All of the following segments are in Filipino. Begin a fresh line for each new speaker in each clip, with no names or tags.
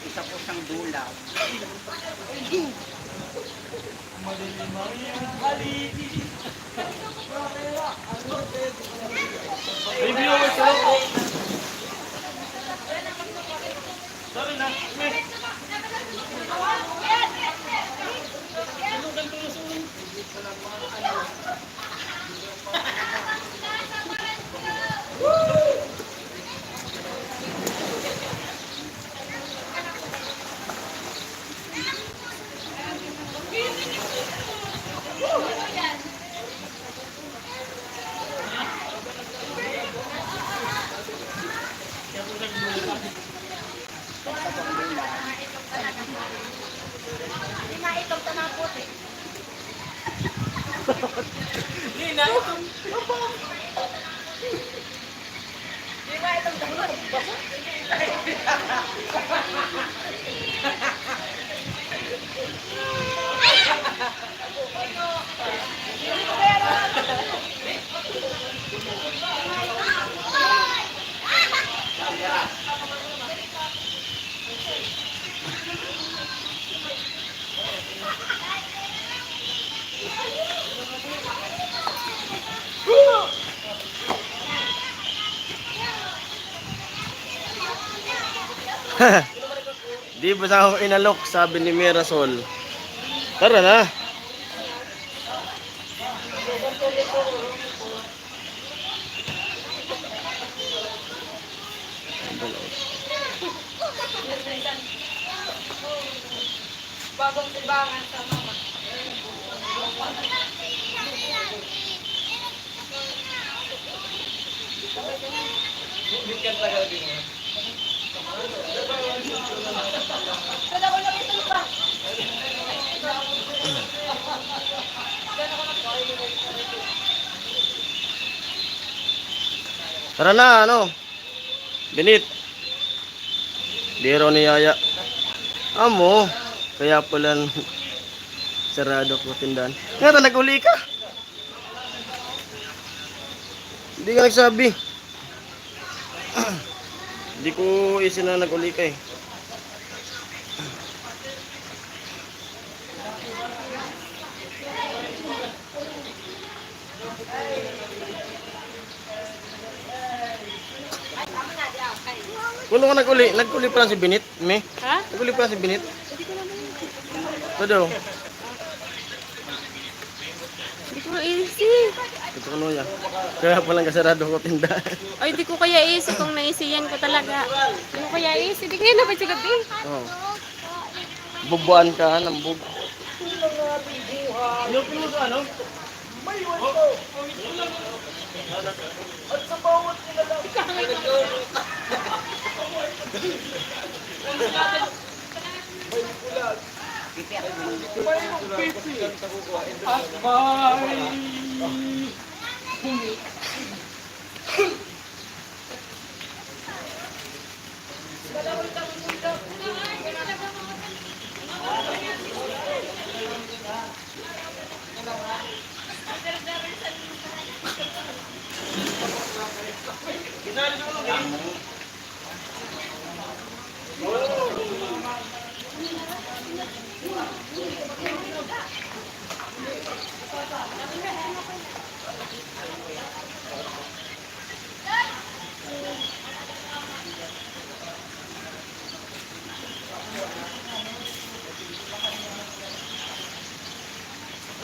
Isa po siyang dulaw.
Review mo ito po. Sorry na.
Di ba sa ako inalok, sabi ni Mirasol. Tara na.
Bagong tibangan sa mama.
Tara na, ano? Binit. Dero ni Yaya. Amo. Kaya pala sarado ko tindahan. Nga, nag-uli ka. Hindi ka nagsabi. Hindi ko isin na nag-uli ka eh. Kuno ka nag-uli? Nag-uli pa lang si Binit? Me?
Ha?
Nag-uli pa lang si Binit? Ito daw.
Hindi ko easy.
Ito ko ya. Kaya palang kasarado ko tindahan.
Ay, di ko kaya easy kung naisiyan ko talaga. Hindi ko kaya easy. Di kaya na ba siya gabi?
Oh. Bubuan ka ng bub.
Ano po sa ano? At sa bawat nilalang.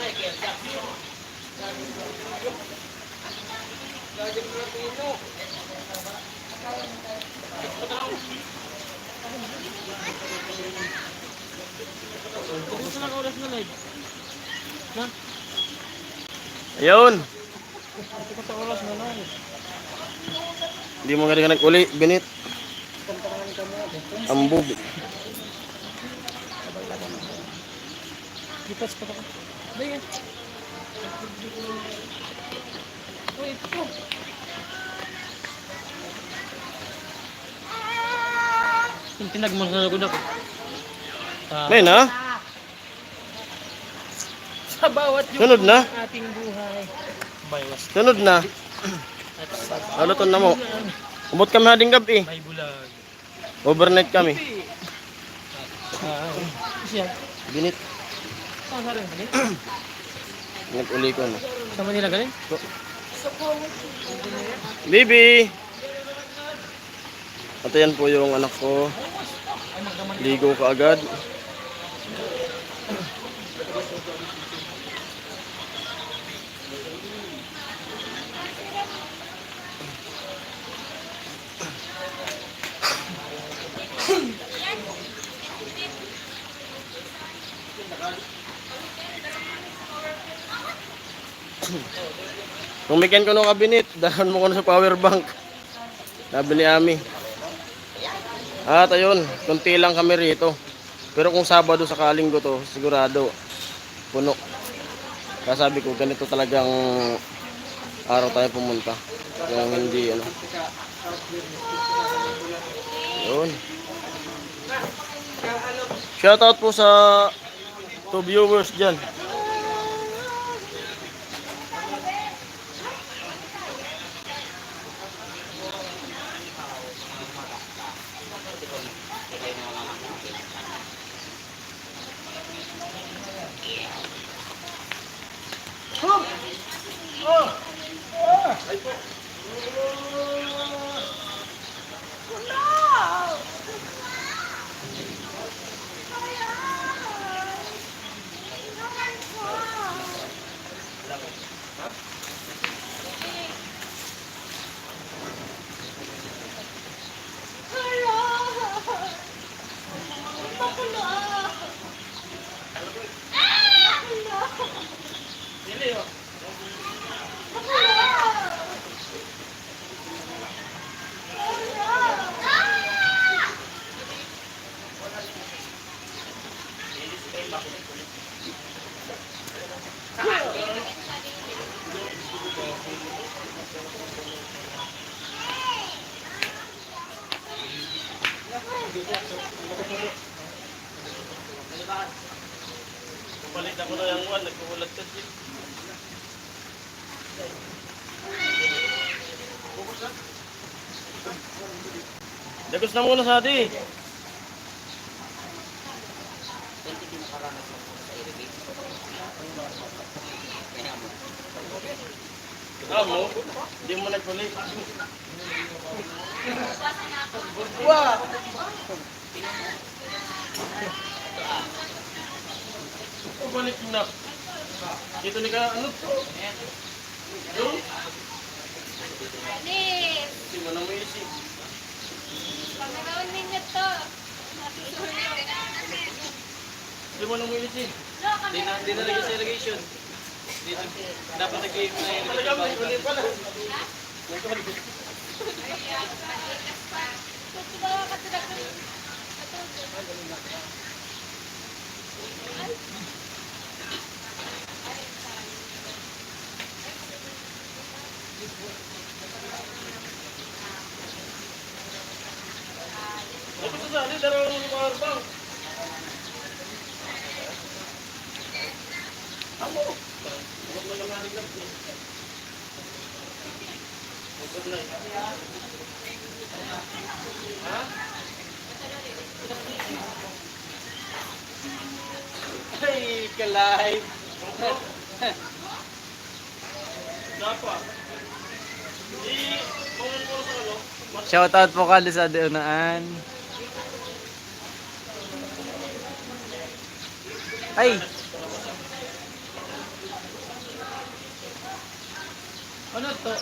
Gusto na oras na live. Na?
Ayun.
Ito sa oras na live.
Hindi mo nga uli, binit. Ambog.
Lipas pa ka. Dahil. Uy, ito. Yung tinagman na ko na ko.
May na?
Sa bawat
Sunod na?
ating buhay. Baywas.
Sunod na. Aluton na mo. Umot kami hading gabi.
May bulag.
Overnight kami.
Siya.
Binit.
Saan sa rin galing?
Nag-uli ko na.
Sa Manila galing?
Baby! At yan po yung anak ko. Ligo ka agad. Kung may ken ko nung kabinet, dahan mo ko na sa power bank. Sabi ni Ami. At ayun, kunti lang kami rito. Pero kung Sabado sa Kalinggo to, sigurado puno. Kaya sabi ko, ganito talagang araw tayo pumunta. Yung hindi ano. Yun. Shoutout po sa 2 viewers dyan.
Balik ako na yung one, nagkukulat ka siya. Dagos na muna sa ati. Mo? Hindi mo nagkulit.
Wow!
Balik na. Dito ni ka, ano to? Yung?
Alis!
Hindi mo na mo isip.
Pangalawan ninyo to.
Hindi mo na mo isip.
Di na lagi sa irrigation. Dito, dapat nag-game na yung
Talaga mo, ikulit pala. Dapat sa sali, dalawa mo yung power bank. Amo. Huwag mo naman rin lang. Huwag na. Ha?
Ay, kalay.
Dapat. Kung ano sa ano,
Shoutout po ka sa Deunaan. Ay! Ano to?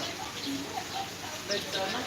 Light sana?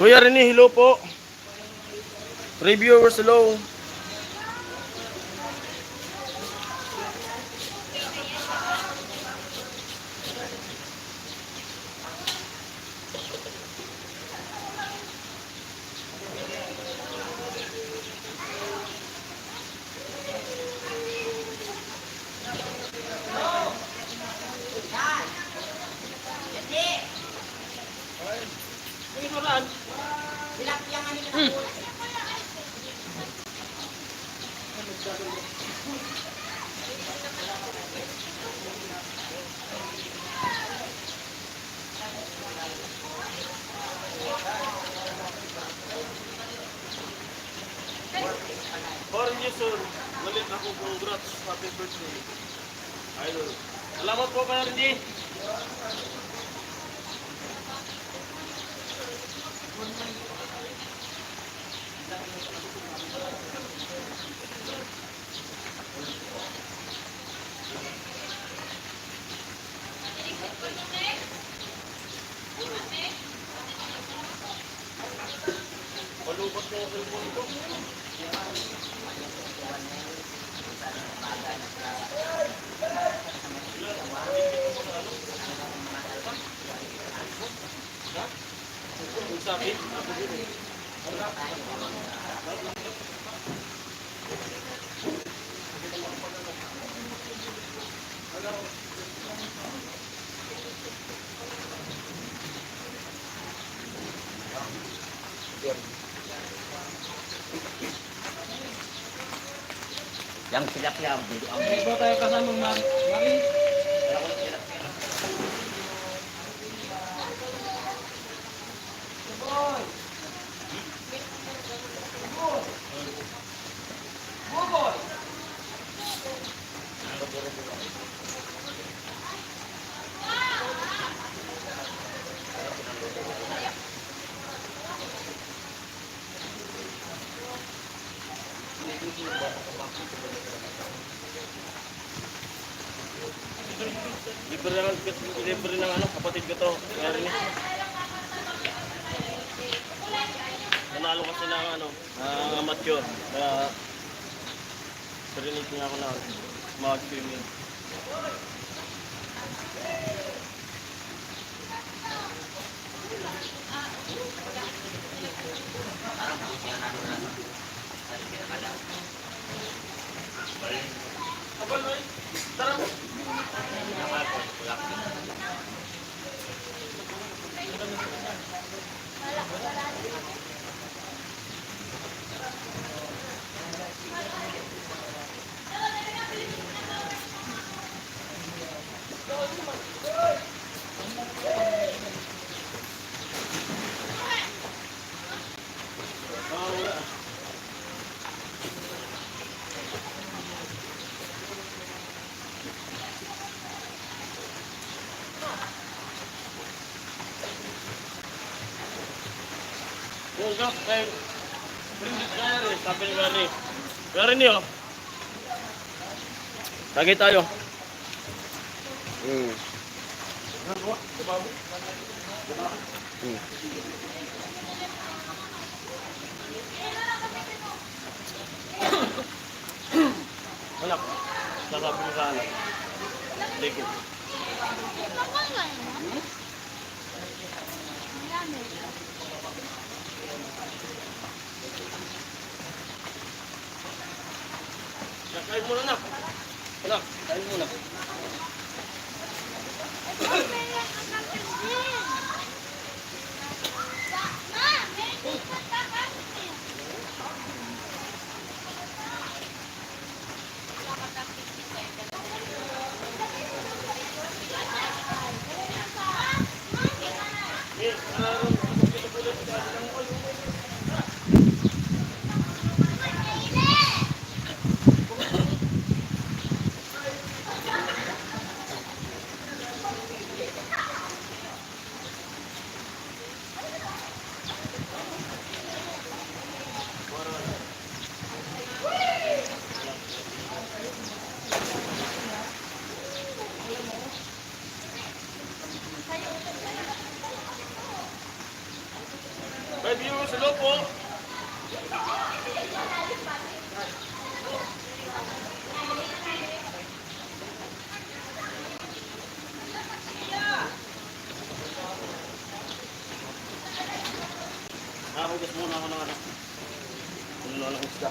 Kuya Rene, hello po. Reviewers, hello.
Born you soon. Malit ako, congrats. Happy birthday. Idol.
Salamat po kayo, Rindy.
Palubot mo ako yung mundo.
Sabi?
Yang tilapia ang bilo ang
May iba tayo kasamang mami.
Libre ng ano, kapatid ko to. Kaya rin nanalo kasi ng ano, amateur. Kaya parinig niya ako na mag-swimming. Yung gap, kaya kaya rin, sabi ni Gary. Gary niyo. Lagi tayo. Ano?
anak. Sasabi ko sa anak. Lego. Kain muna na. Anak, kain muna. May viewers, hello po. Nakahugas muna ako ng anak. Ano ng isda.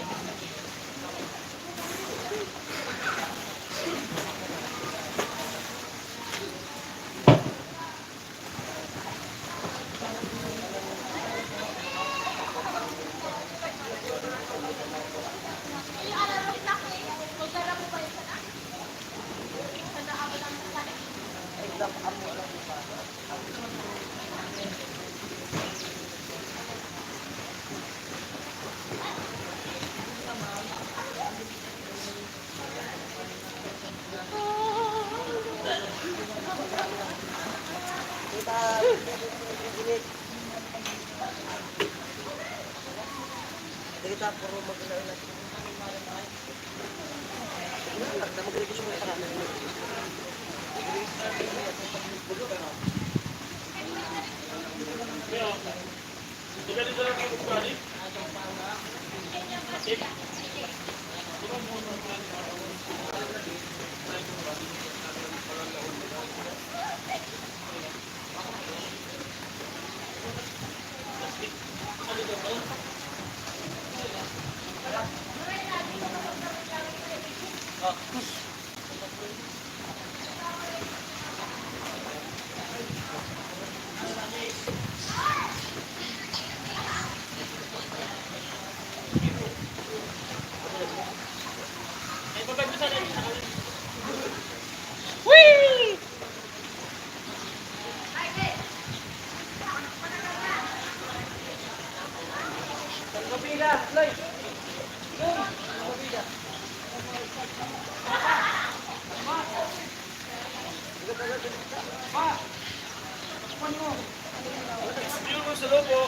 Viewers, hello po.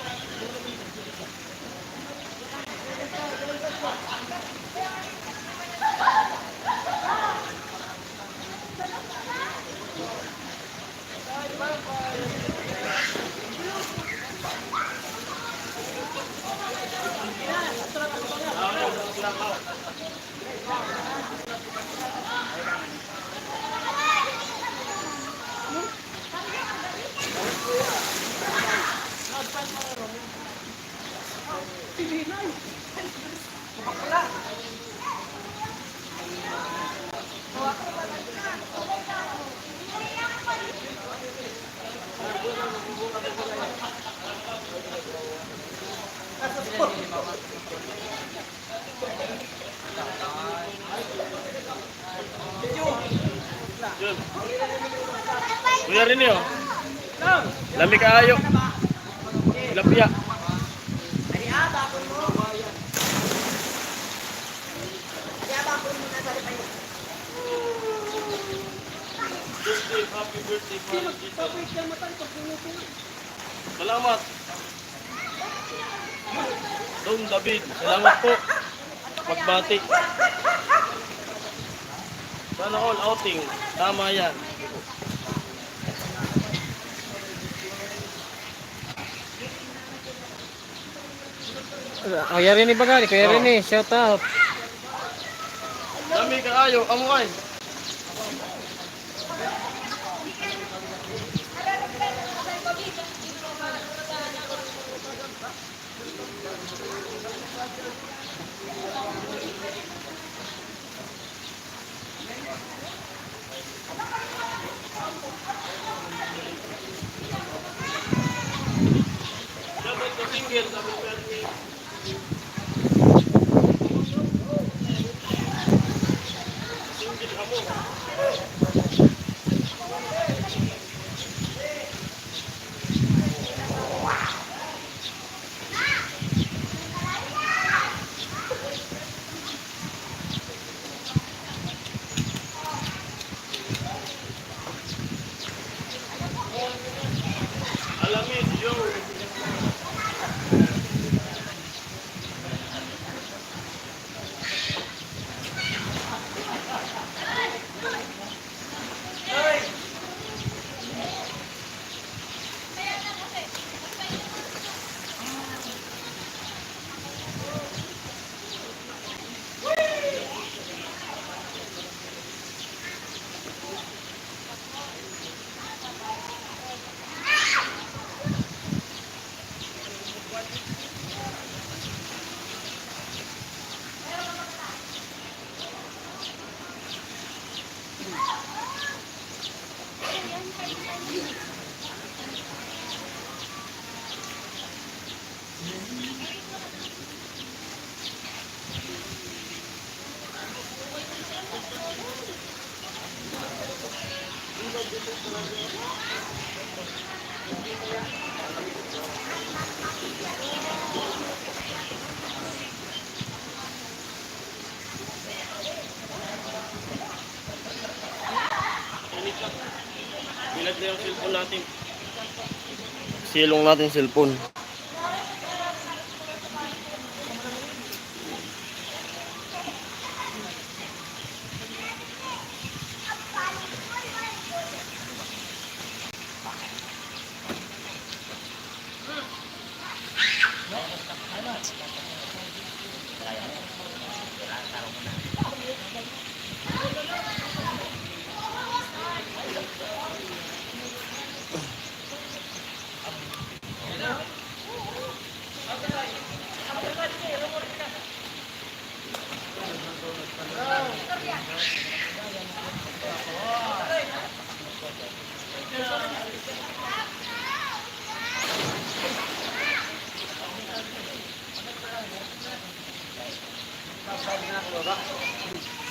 Kuya rin yun. Lami kaayo. Tilapia. Happy birthday, salamat. Don David, salamat po. Pagbati. Sana all outing. Tama yan.
Kuya Rini Bagari, Kuya Rini, shout out. Dami kaayo, amo ay.
Dapat ko single, dapat ko yan. Single ka mo. Alamis, yo.
Bilag na yung cellphone natin. Silong natin yung cellphone.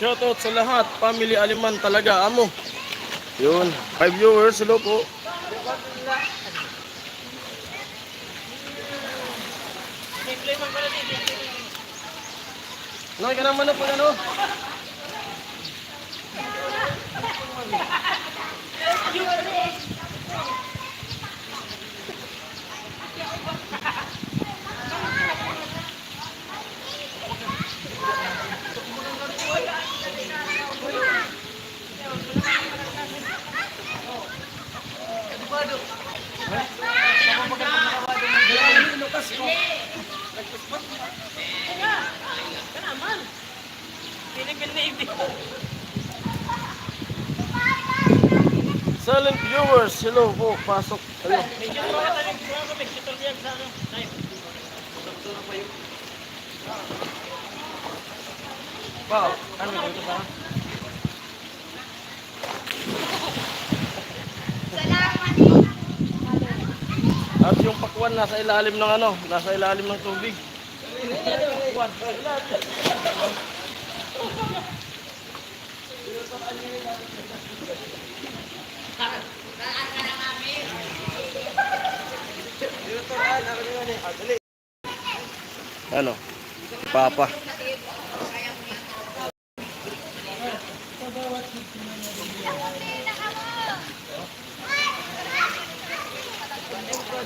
Shoutout sa lahat, family Aliman talaga, amo. Yun, 5 viewers, hello po. Noy ka naman na po ano? Silent viewers, hello po, pasok. Hello. Wow, ano ito pa? At yung pakwan nasa ilalim ng ano, nasa ilalim ng tubig. Pakwan. Ano? Papa.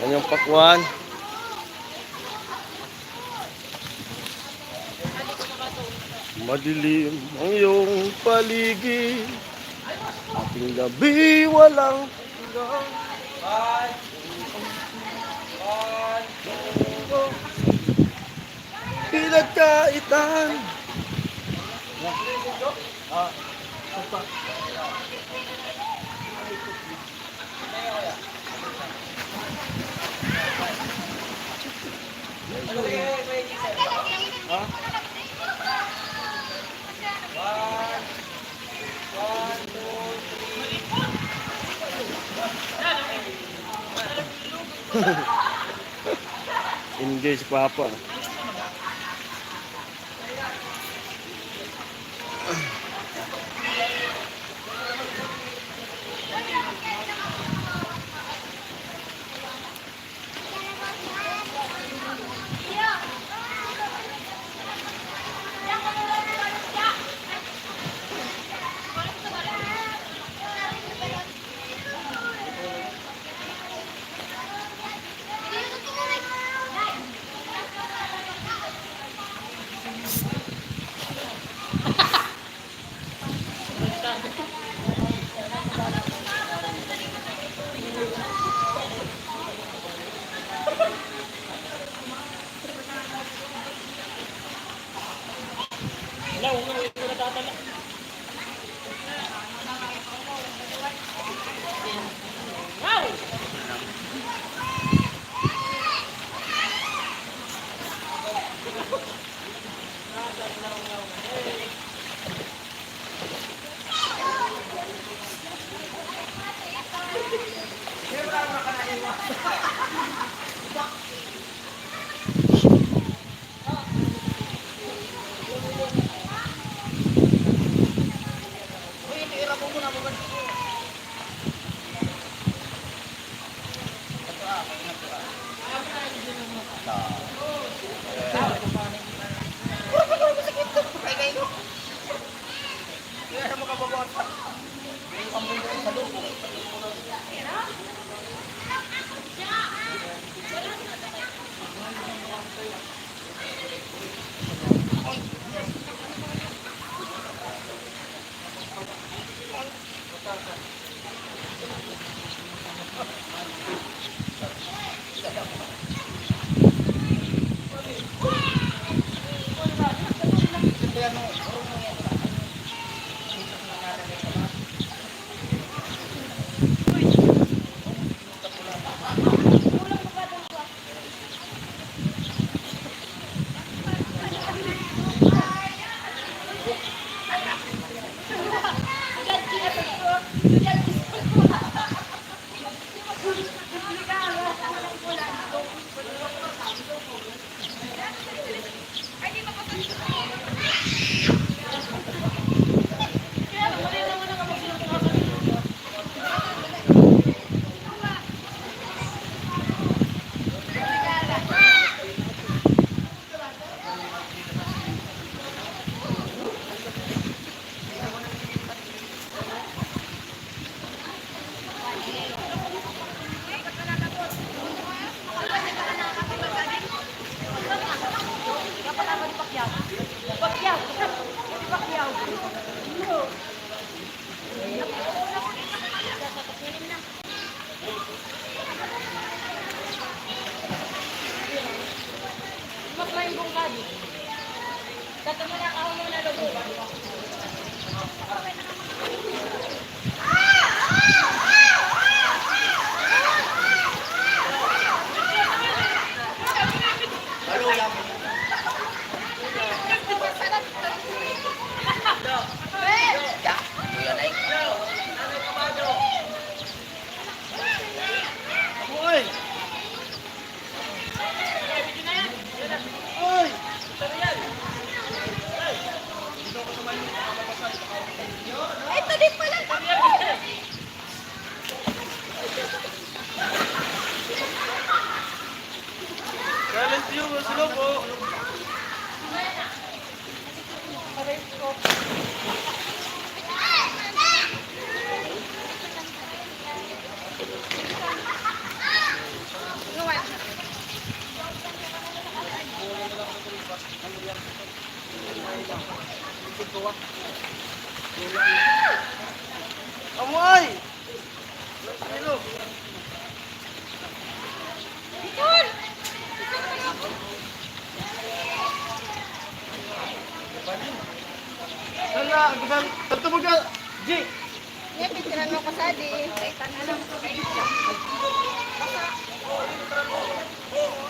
Yan yung pakwan. Madilim ang iyong paligid. Ating gabi walang hanggan. Pinagkaitan.
Ah, sumpa. Ha?
Enjoy si Papa.
Silent view, sila po. Amoy! Hello. Hala!
na. Tanto mo ka. G.
Yan, pitiran mo kasadi. Alam ko kayo.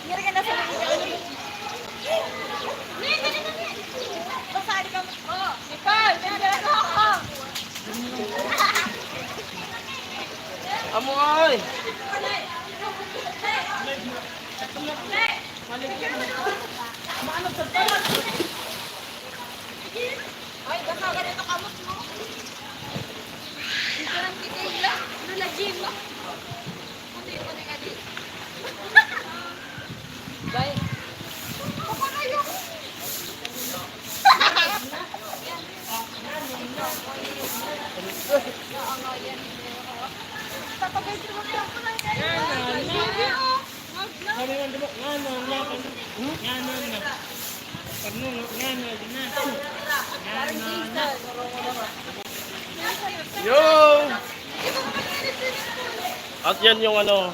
Ngiri ka na sa mga. Kasadi ka mo. Oh, Nicole, pinadala ko ako.
Amo ay.
Ay, baka ganito kamot mo. Ito lang kitila. Nalagin mo. Puti ka di. Bye. Baka kayo. Papagay mo lang ko lang kayo.
Yo! At yan yung ano,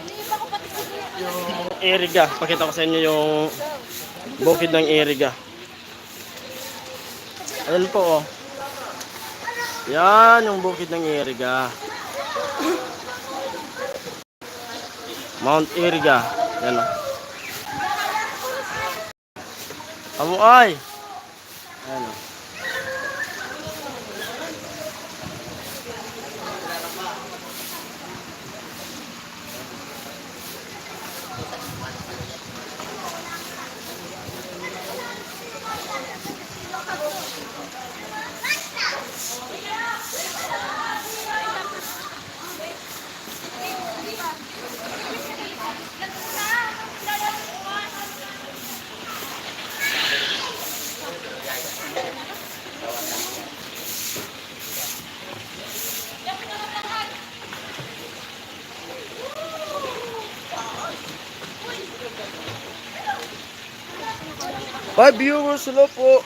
yung Iriga. Pakita ko sa inyo yung bukid ng Iriga. Ayan po oh. Yan yung bukid ng Iriga. Mount Iriga. Yan oh. Amo ay. Ayan oh. Hi viewers, hello po.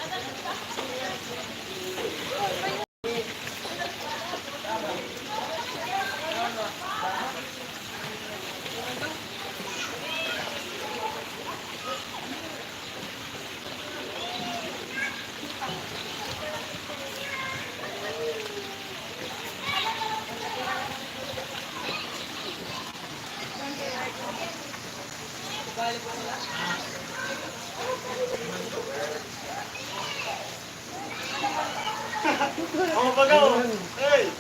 Amo pagaw. Hey.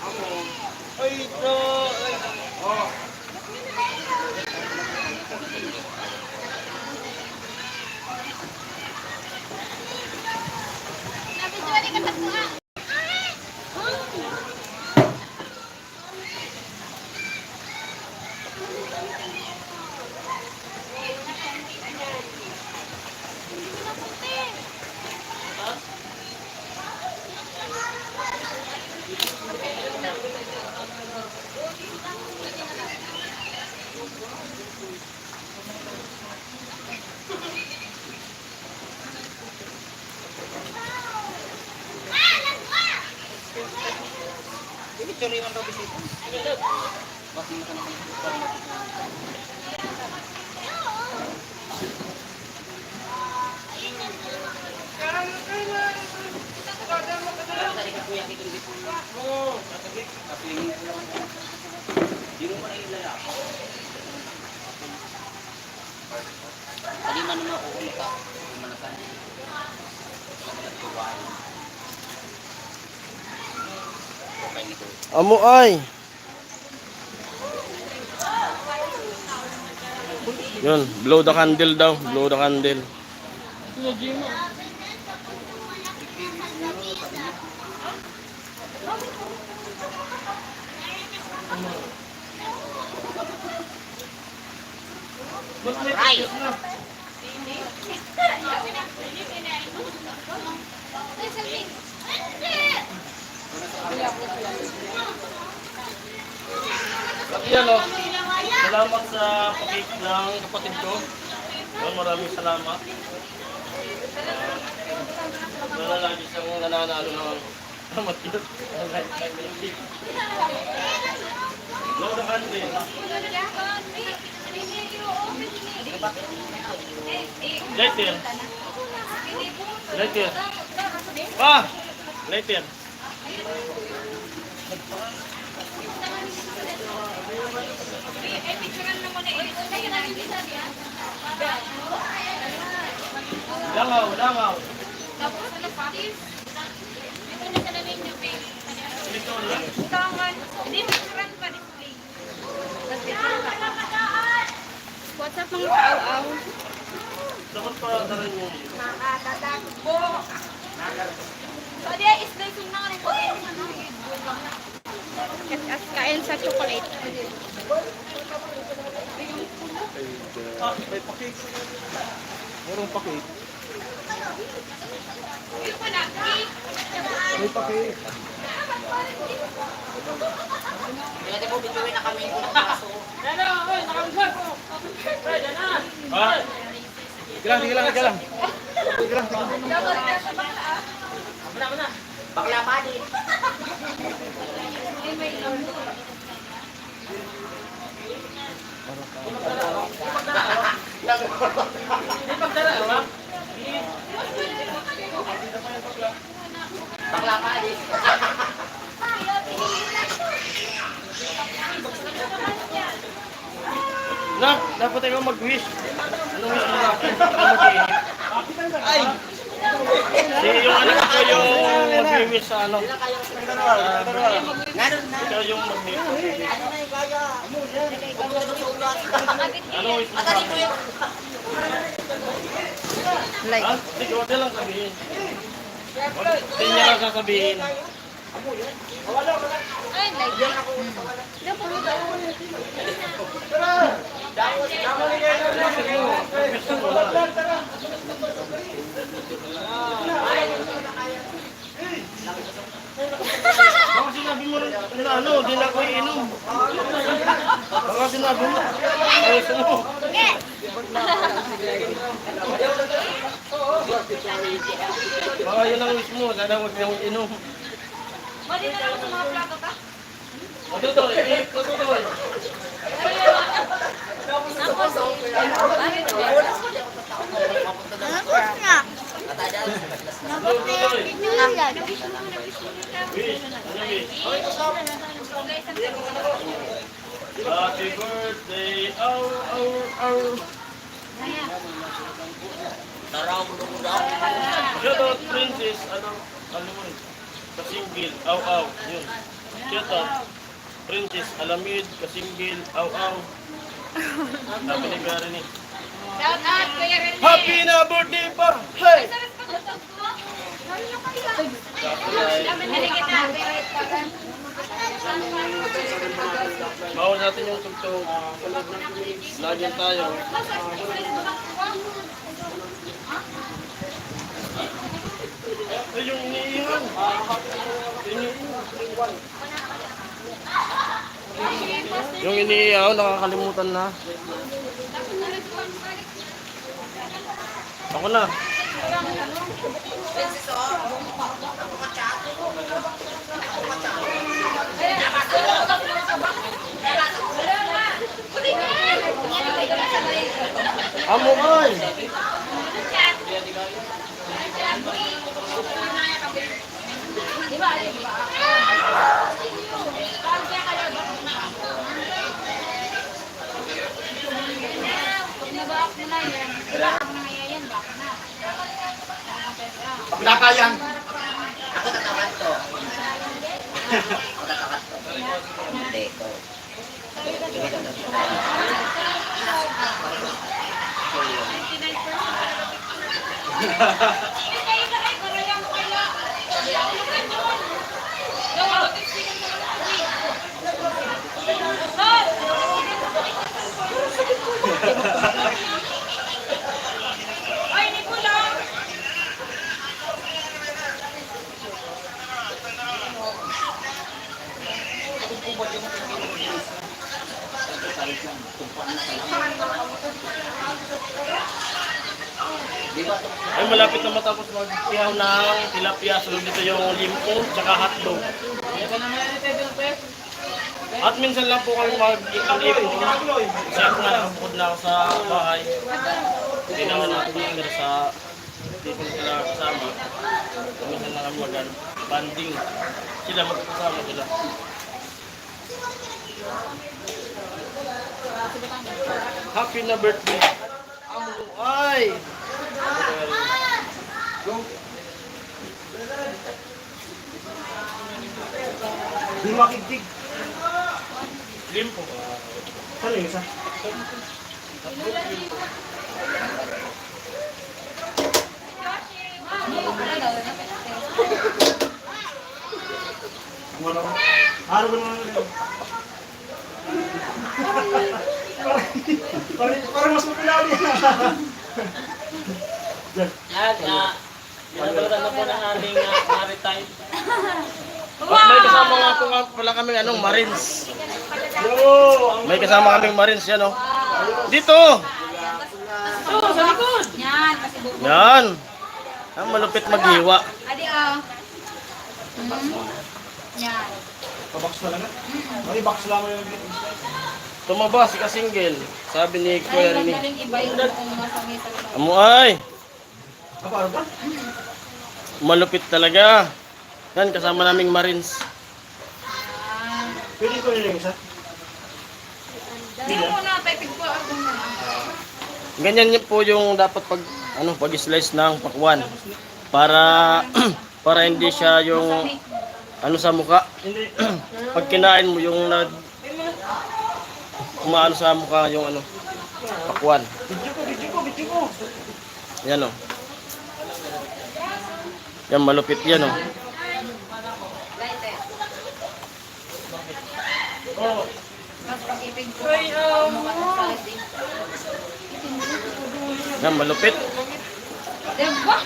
Amo. Ay, ito. Oh.
Nabidyo ni ka tatlo.
Tadi mana mau aku lupa. Mana kan?
Amo ay. Yun, blow the candle daw, blow the candle.
Right.
Yan o. Salamat sa pakik ng kapatid ko. Maraming salamat. Wala lagi siyang nananalo ng salamat yun. Blow the candle. Lighter. Lighter. Pa! Lighter. Langaw, langaw.
Tapos ano pa? Ito na sa lamig niyo, babe.
Ito lang.
Tangan. Hindi mo kurang pa display. What's up mga kaaw-aw?
Dapat pa tarin mo.
So, dia is-slice yung nanganin ko. Kain sa chocolate.
Ah, may pakik. Merong pakik. May pakik.
Pwede mo bituin na kami kung kaso.
Ha?
Sige lang.
Bakla pa din. Bakla pa din.
Nak, dapat ikaw mag-wish. Anong wish mo natin? Ikaw mag-iinit.
Ay!
Si yung anak ko yung mag-wish sa ano. Ikaw yung mag-wish. Ano wish mo sa akin? Ha? Sige, huwag na lang sabihin. Hindi niya lang sasabihin.
Ay, like.
Baka sinabi mo rin na ano, di na ako iinom. Baka sinabi mo, ayos mo. Baka yun ang wish mo, sana huwag na akong inom.
Mali na lang sa mga plato ka.
Matutoy, matutoy. Matutoy. Wish, ano wish? Happy birthday, ow, ow, ow.
Taraw mo nung daw.
Shout out Princess, ano mo Kasinggil, aw, aw, yun. Shout out Princess Alamid, Kasinggil, aw, aw. Happy ni Gary ni.
Shout out, Kuya Rene.
Happy na birthday pa! Hey! Bawal natin yung tugtog. Lagyan tayo. Ay, yung iniihaw. Yung iniihaw, nakakalimutan na. Ako na. Amo ay.
Bakla ka yan.
Ako tatakan to. Ako tatakan to. Hindi ko.
Ay, malapit na matapos mag-ihaw ng tilapia. Sunod dito yung limpo, tsaka hotdog. At minsan lang po kami mag-ipon. Kasi ako na nakabukod na ako sa bahay. Hindi naman natin nakatira sa hindi ko na sila kasama. Minsan lang kami banding. Sila magkasama sila. Happy na birthday! Ay!
Di makigdig.
Limpo.
Saan yung isa? Wala ko. Araw ko naman ulit. Parang mas mapilali.
Binabalatan na po ng aming maritime.
At may kasama nga po nga pala kami Marines. May kasama kaming Marines yan oh. Dito!
Sa likod!
Yan, kasi bubo.
Yan! Ang malupit maghiwa.
Adi, Yan.
Pabox na lang. Ay, box lang mo yung
Tumaba si ka-single. Sabi ni Kuya Rini.
Galing iba yung nasa mesa.
Amuay!
ano ba?
Malupit talaga. Yan, kasama naming Marines.
Pwede ko nila yung isa?
Hindi mo na, pepig po ako na.
Ganyan yun po yung dapat pag-slice ng pakwan. Para para hindi siya yung sa mukha.
Hindi.
Pag kinain mo yung umaano sa mukha yung pakwan.
Video ko.
Yan oh. Yan malupit yan oh.
Oh.
Mas pag-ipig po.
Yan malupit.
Diba?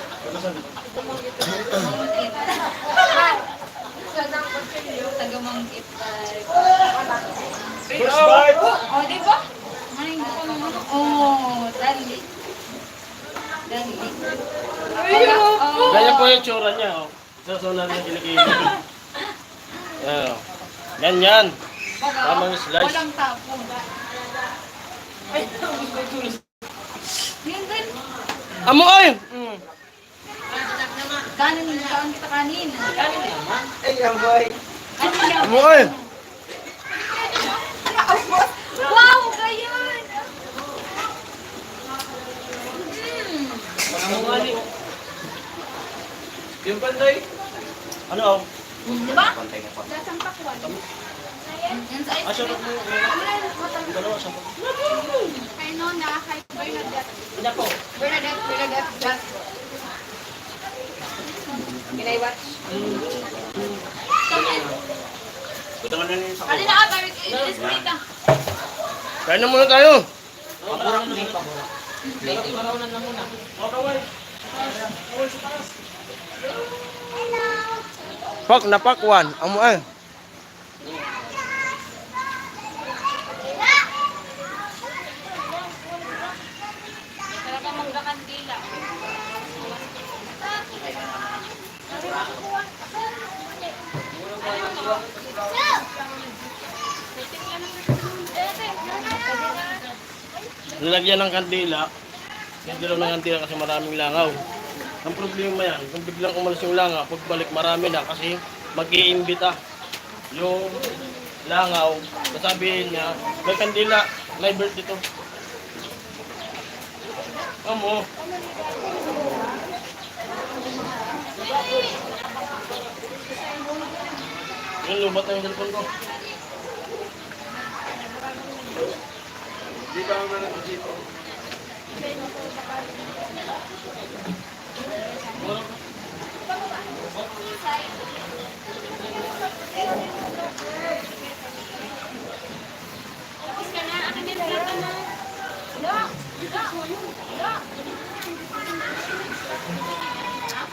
Tagamangkit.
First bite.
Oh, diba? Oh, dali. Dali.
Ganyan po yung tsura niya oh. So na rin kilikili. Yan oh. Ganyan. Tamang slice.
Walang tapong. Yan din.
Amoy!
Kanin kita kanin.
Ay, amoy.
Amoy!
Wow, gayon!
Yung panday.
Ano oh?
Diba? Lasang pakwan. Yan sa ice cream.
Dalawa siya.
Kay Nona, kay Bernadette.
Ina po.
Bernadette, just. Can I watch? Kanina ka, Barry. Ilis mo ito.
Kain na muna tayo.
Maraunan na muna.
Pak na pakwan. Amoy.
Talaga manggakandila.
Nilagyan ng kandila. Hindi lang ng kandila kasi maraming langaw. Ang problema yan, kung biglang umalis yung langaw, pagbalik marami na kasi mag-iimbita yung langaw. Sasabihin niya, may kandila, may bird dito. Amo. Yung lubat na yung cellphone ko.
Di ba ako na dito?
Tapos ka na, akin din ka na.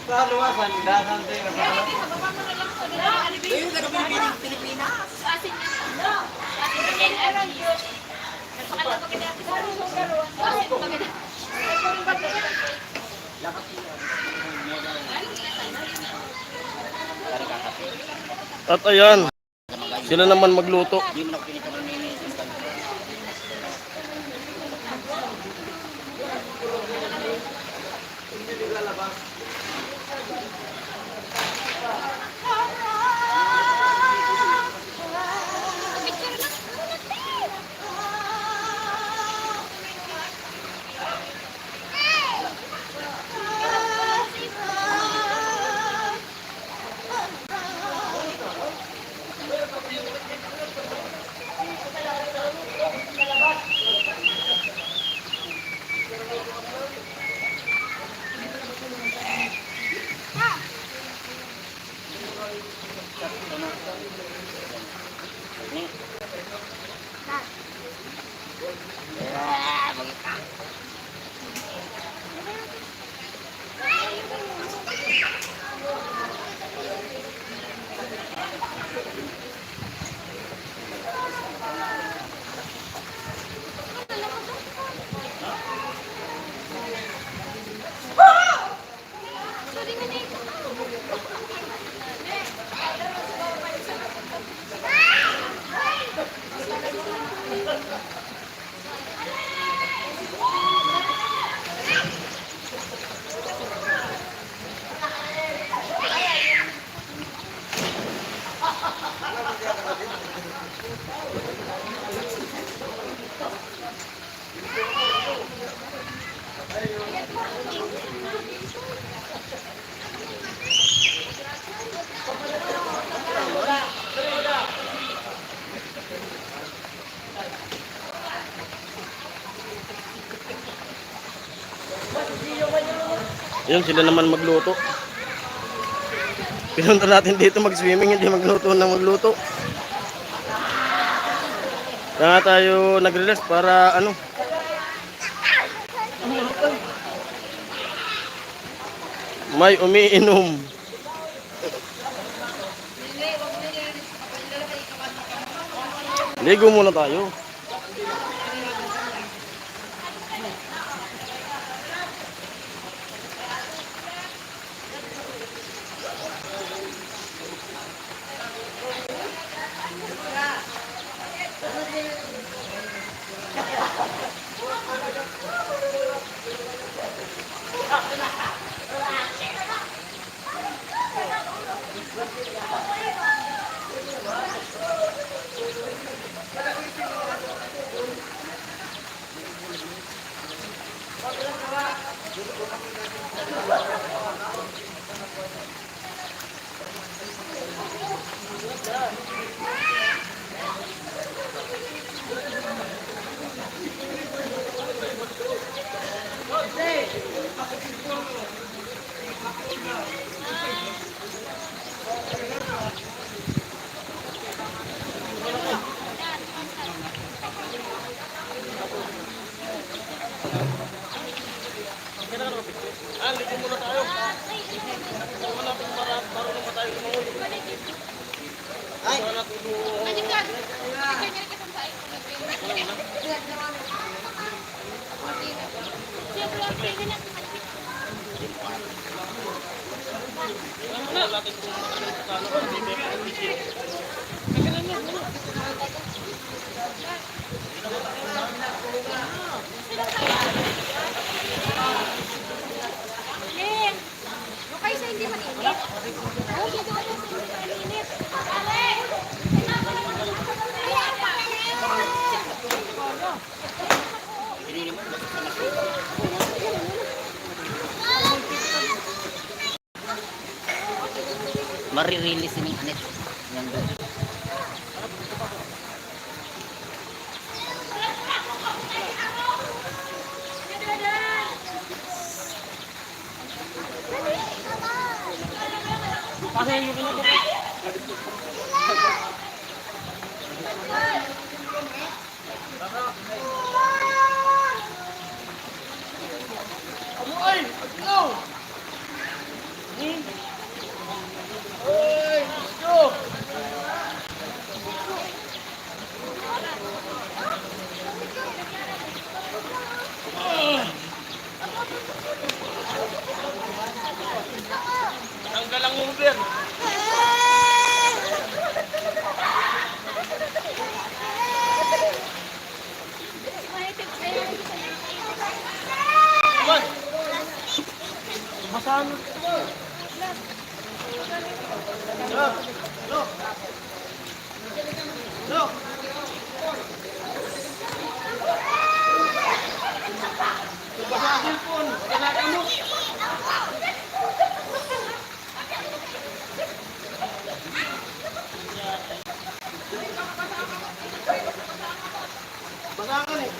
Sa luwasan, dahan tayo.
Yung ganun Pilipinas.
Asin niya. Asin niya. Aron yun. Napakalaga kita. Asin mo kami na.
At ayan, sila naman magluto.
Hindi nila labas.
Ayun, sila naman magluto. Pinunta natin dito mag-swimming, hindi magluto na magluto. Kaya nga tayo nag-relax para ano. May umiinom. Ligo muna tayo.
Ligo muna tayo. Wala natin marunong pa tayo lumangoy. Wala natin
Okay sa hindi mainit. Okay, doon sa hindi mainit.
Marirelease ini anit. Yang doon.
tanggal ang Uber. Masanot mo. No. Basa cellphone, kailangan mo. Basahan eh.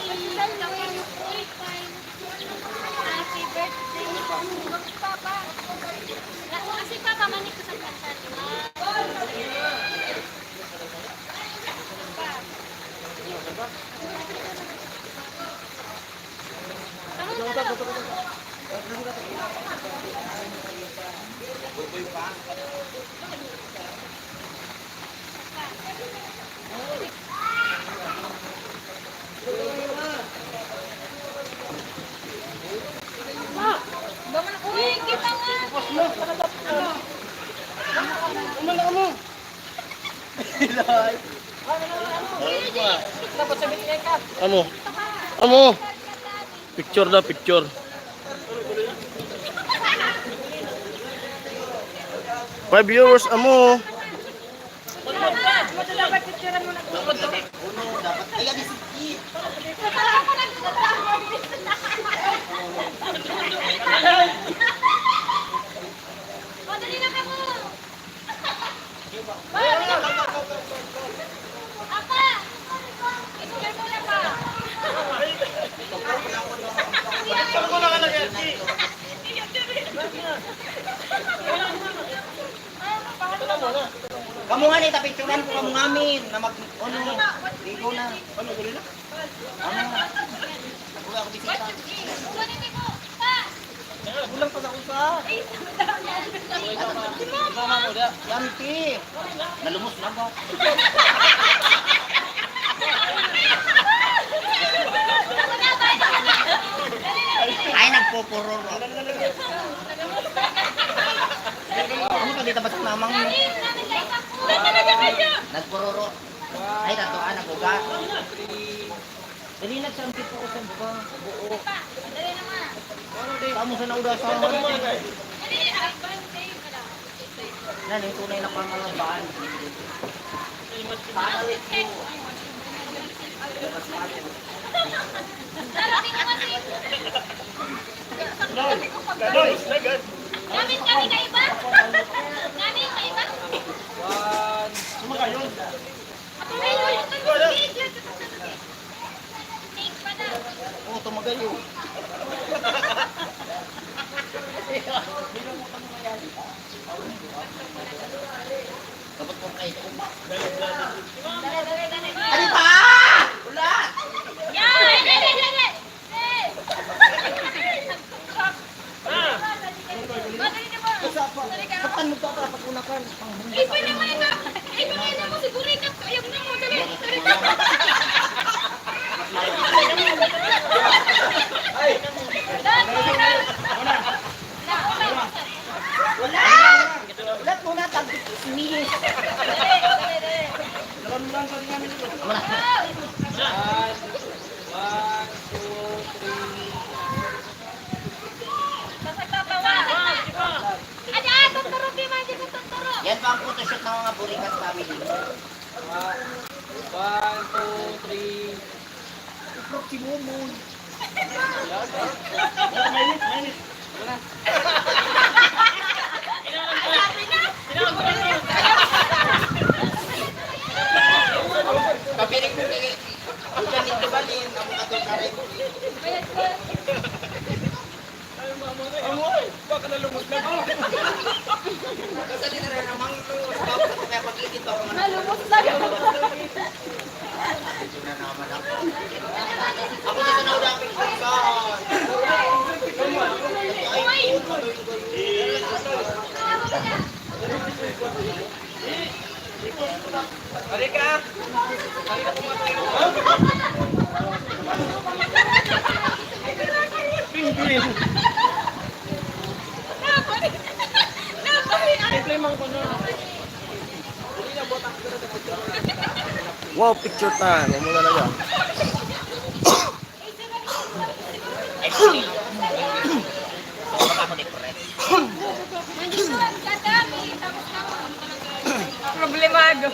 Ilan lang yung
Amo. Amo. Picture na, picture. Five viewers, amo.
Madali na ka mo. Apa? Picture mo na pa.
Kamu nga ni tapicturan ko kamu ngamin na mag ano ligo na. Ano gulo na? Ano? Wala ako bisita.
Kunin mo. Pa.
Bulang pa ako sa. Yampi. Nalumos na ba? Ay nagpupuror. Ano pa dito ba sa namang mo? Nagpuroro. Ay tatuan nagugat. Dali nagsampi po ko sa buka. Buo.
Madali na nga.
Kamu sa naudasan.
Madali na.
Nan, yung tunay na pangangabaan.
Darating ka kasi. Gamit kami ka iba? Gamit ka iba?
Sumakayon.
Ay, take pa na.
Oo, tumagayo. Dapat mo kayo.
Dali.
Ano pa? Ulat!
Yan! Dali. Madali na mo.
Kapan mo pa para pagkunakan?
Ay, pwede mo ito. Ay, pwede mo. Siguro ito. Ayaw na mo. Dali.
Ulat muna, tagit minutes. Yan pa ang photoshoot ng mga Burikas family.
1, 2, 3.
Proximum. Kapiling ko kaya. Huwag nito balin. Ako ka doon karay.
Baka nalumos na ako.
Kasi din na rin namang ito. Kaya pag-ikit ako.
Malumos na yun.
Ito na naman ako. Ako dito na ulang
Halika! Halika pumatay na.
Ping-ping. Wow, picture time. Ano talaga?
Problemado.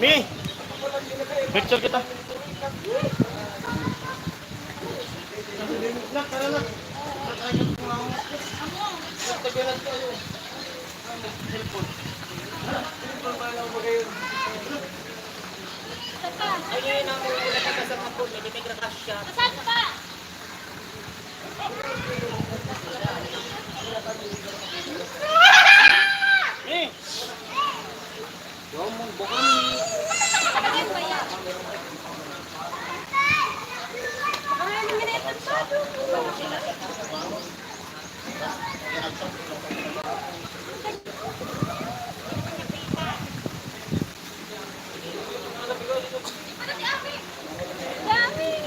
Mi, picture kita. Nak, tara na.
Ayun ang ulat ka sa mga po. May crash siya.
Saan ka ba?
Mi.
Dami!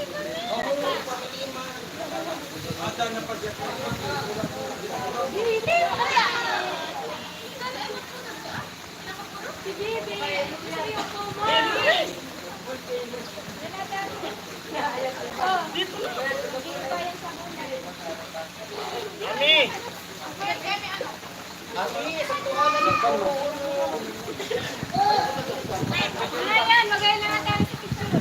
Mami!
Ayan, magayon na natin sa picture.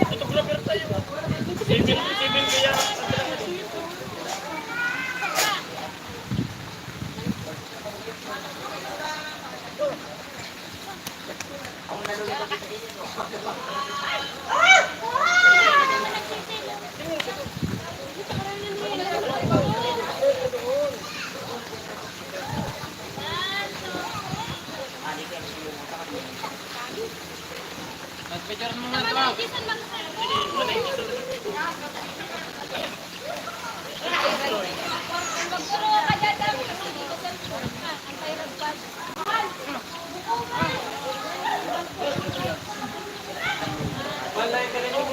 Photographer tayo. Civil kaya.
Picture mo muna ito, ma'am.
Magturo ka dyan, dami. Hindi ko cellphone. Ang tayo nagpas.
Malay ka rin yung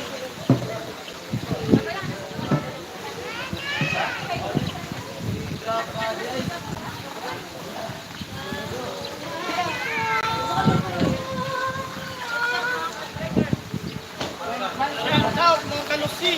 Out mga kalusi!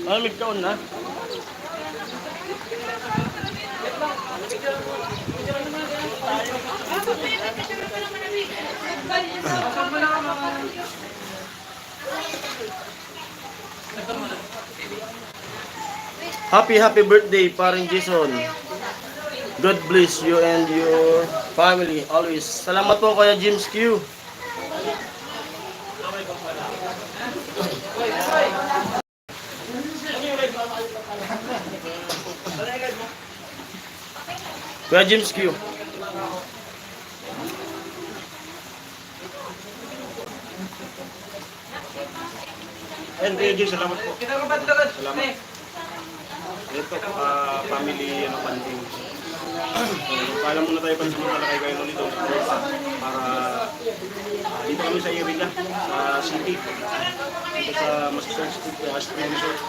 Malamig taon na. Happy birthday, Paring Jason. God bless you and your family always. Salamat po Kuya James Q. Kuya James Q.
Ayun, Kuya Jim, salamat po.
Kita ko ba tulad?
Salamat. Ito, family, panding. Paalam muna tayo pansamantala kay Kuya Lolito. Para dito kami sa Iriga, sa city. Dito sa Master Street Resort.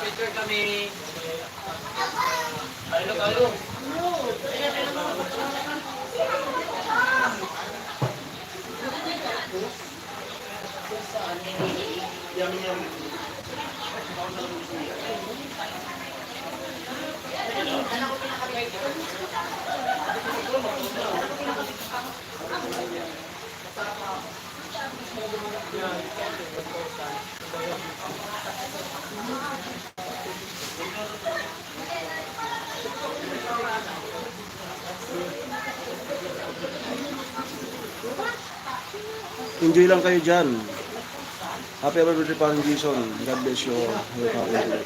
Picture kami. Ayun.
Enjoy lang kayo dyan. Happy birthday, Paring Jason. God bless you all. Your family.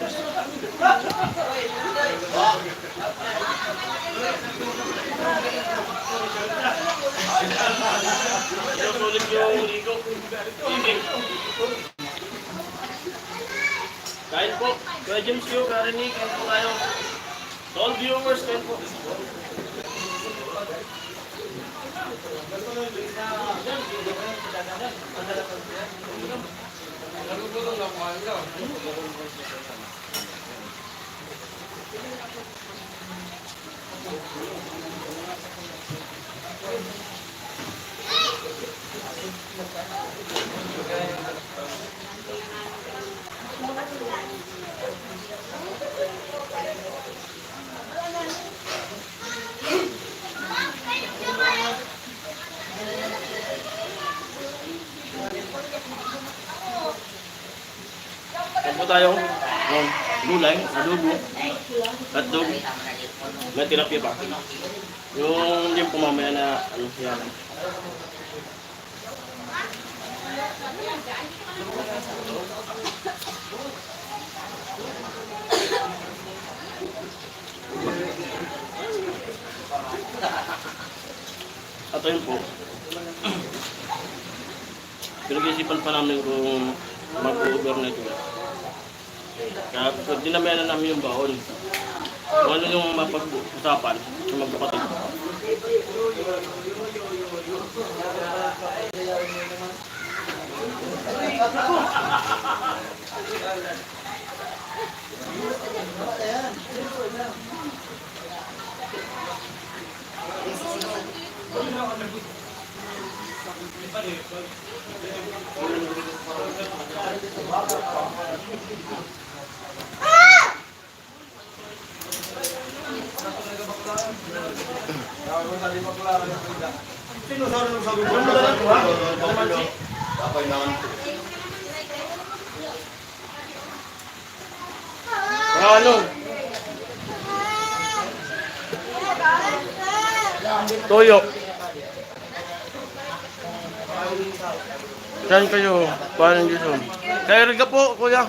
Sulit yung ligo. Kain po. Kuya James Q, Karen Nick, kain po tayo. To all viewers, kain po.
Kain po tayo. Gulay, adobo, hotdog, may tilapia pa. Yung hindi po mamaya na ano yan. At ayun po. Pinag-isipan pa namin kung mag-overnight ulit. Kaya dinamayan na namin yung baon. Kung ano yung mapag-usapan sa magkapatid. Ano? Toyo. Saan kayo? Paano dito? Kaya rin ka po, kuya.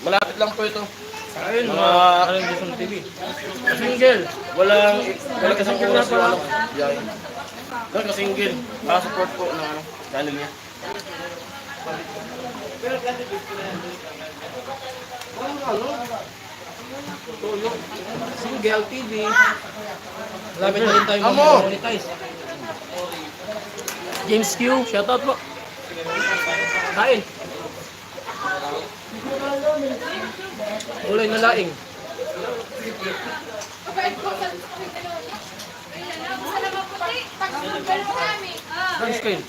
Malapit lang po ito.
Ayun,
Mga
Quezon TV.
single. Walang kasang oras yung ano. Yan. Walang kasingil. Support po ng ano, channel niya.
Single TV. Malapit na rin tayo
Amo!
monetize. James Q, shoutout po. Kain. Ulay na laing. Sunscreen.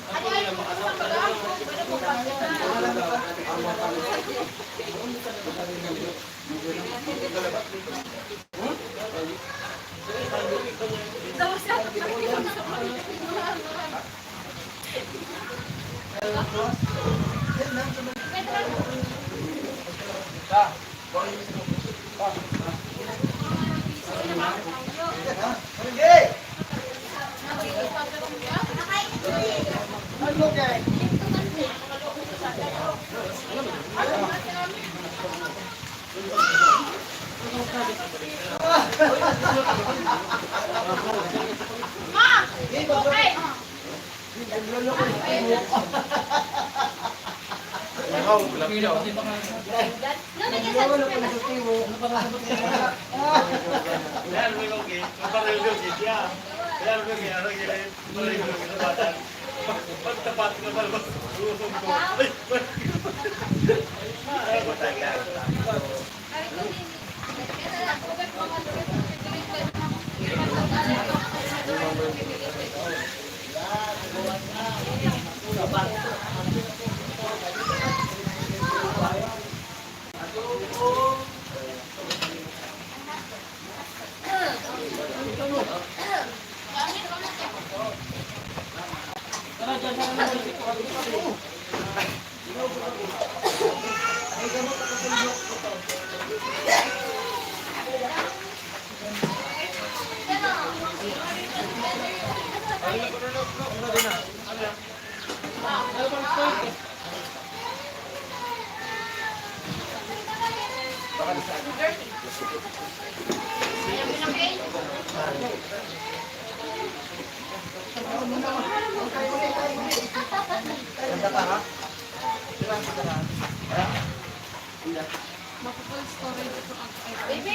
Baby!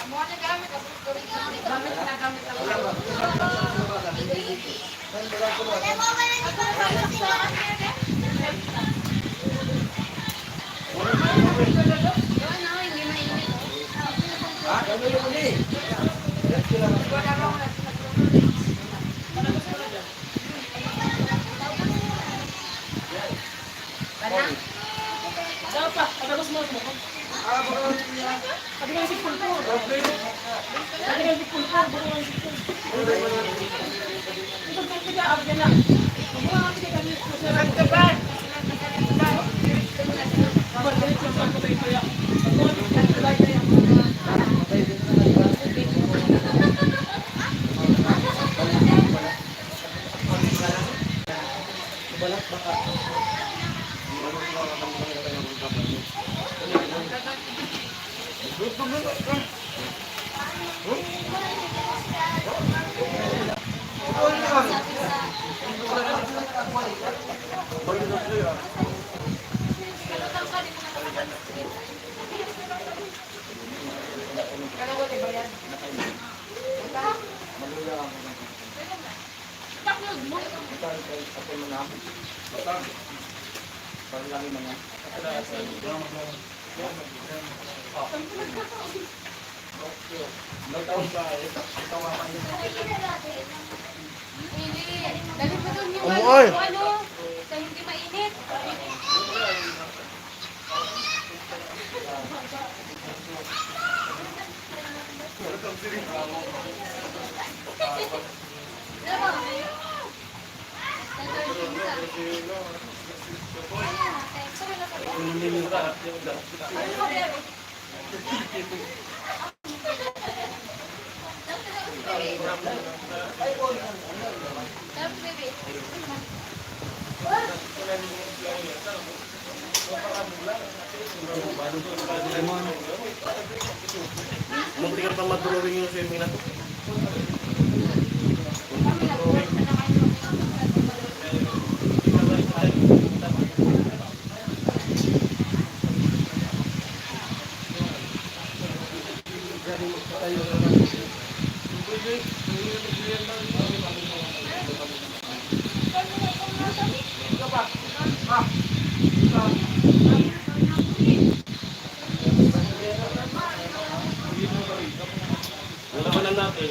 Mga nagamit ako. Gamit na gamit ako. Dali pa doon yung
Umuoy.
ano, sa hindi mainit.
Munti ka pang madrawing yung swimming na to. Yung labanan natin,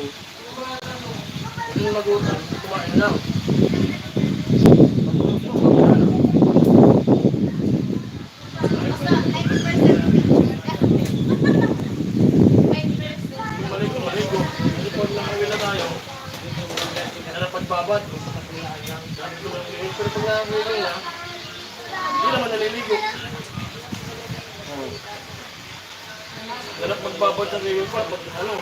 yung mag-utang, kumain lang. Maligo. Report na kami na tayo. Harap pagbabad. Pero pag nakakuli na, hindi naman naliligo. Harap pagbabad sa swimming pool, pag ano.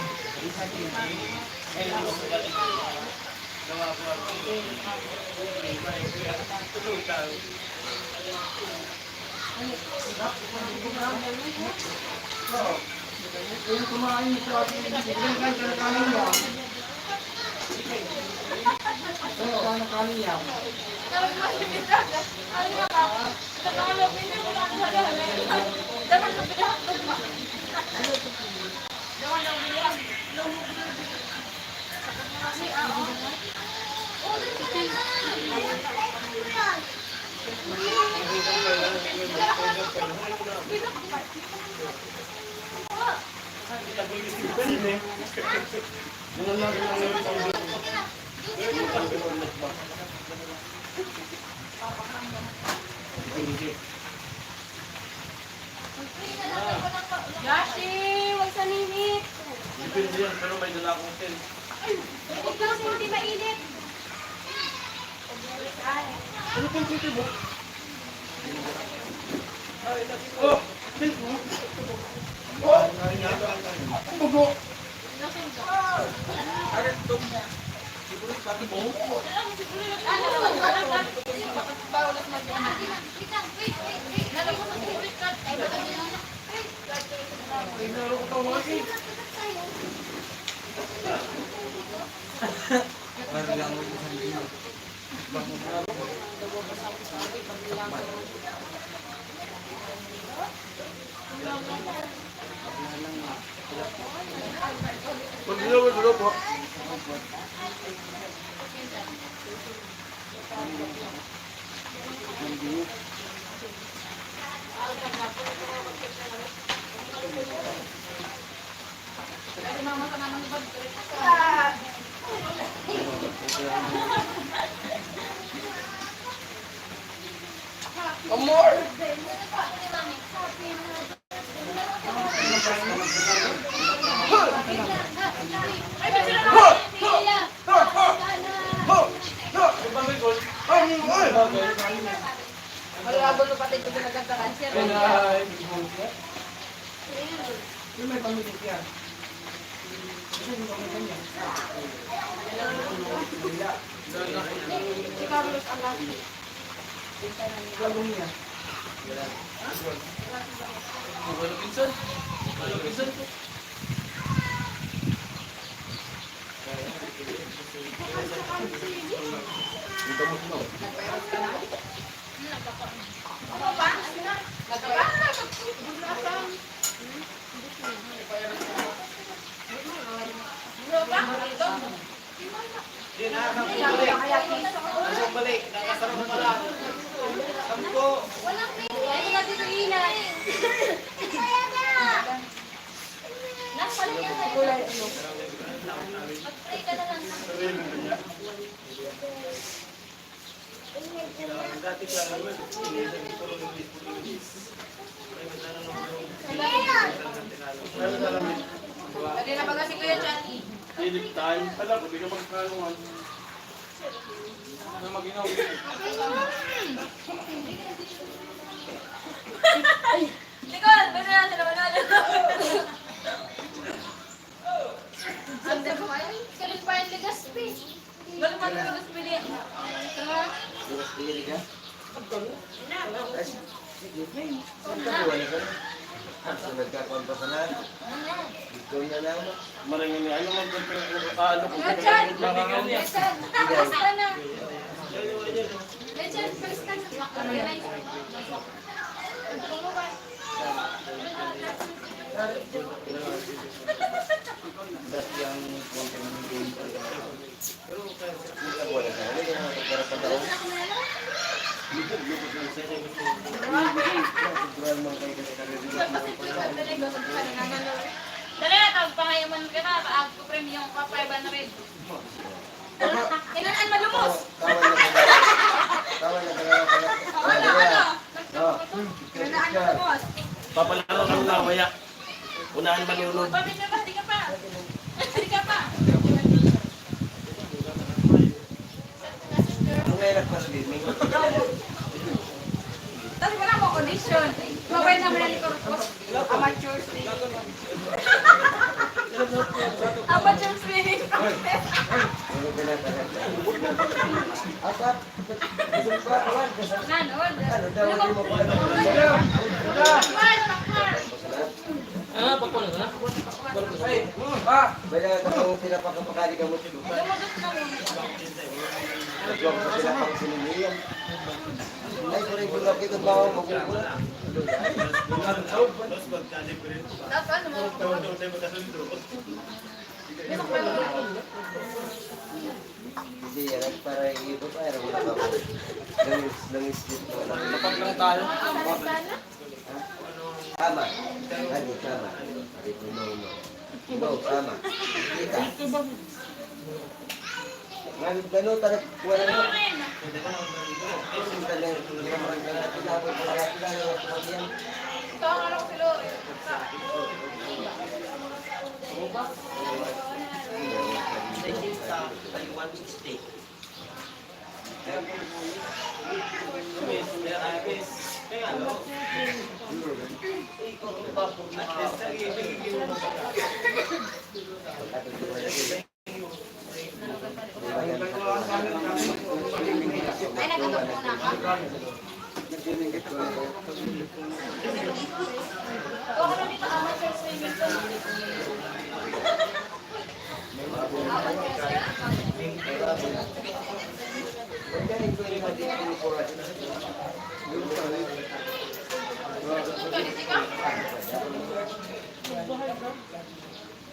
Yashi, huwag sa ninit.
Depende yan, pero may dala akong tent.
Ikaw sa hindi mainit.
Ano pang titi mo? Oh! Tent mo? Oh! Bugo! Pag-ilaw dulu po. Amor! Malabo
Lolo pati ito nagkakaroon siya. Si Carlos Alaki.
Robinson. Robinson.
Ano ba?
Balik. Nakasarap na pala. Sampo.
Walang pili. Ay, wala dito inay. Nasa lang yan. Mag-pray ka na lang. Pwede na ba kasi Kuya Johnny?
Philip time. Alam ko, di ka magkaroon. Ano mag-inaw?
Nicole, basta na sila manalo. Ande ko ay, kalit pa yung Legaspi. Galing pa yung Legaspi din.
Maraming niya. Ano mag-ano kung
Richard! Richard! Basta na. Richard, basta na. Dali na, tagpangayaman ka na. Paag ko premium ka, 500. Kailangan malumos. Kailangan malumos.
Papalaro ka ng mamaya. Unahan manunod.
Bakit ka pa? Di ka pa. Di ka pa. Tapos wala mo audition. Mabay naman na ni Corpus. Amateur swimming. Amateur swimming contest. Nanood.
Ah, pagkuhan na.
Lumagot na mo. Tapos ano mo? Bisok pa mo.
Kapag lang tayo.
Tama. Ano, tama. Dito, no, no. No, tama. Kita. Gano'n, talag, wala na.
Ito ang ano ko si Lori. Ay, nagtutok muna ka. Huwag ka na dito, amateur swimming pool.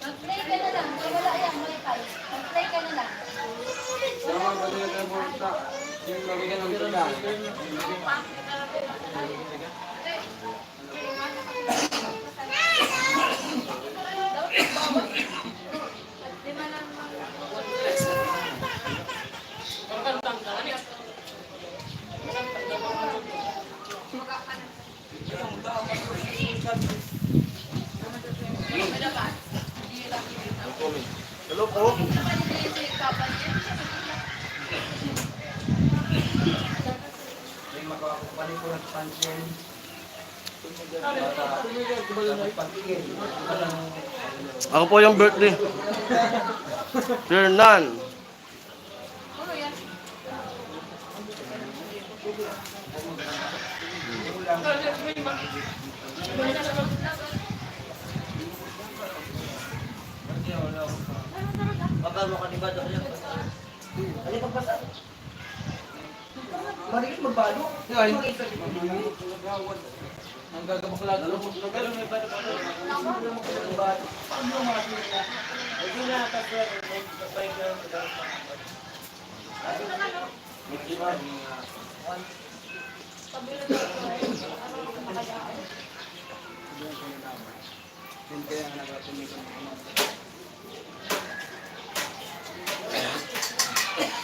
Mag-play ka na lang. Ay, wala yan. Wifi. Mag-play ka na lang.
Hello po. Ako po yung birthday. Fernan.
Baba mo ka ni Bado. Ano pagbasa? Marikit magbalo.
Ang gagabaklag.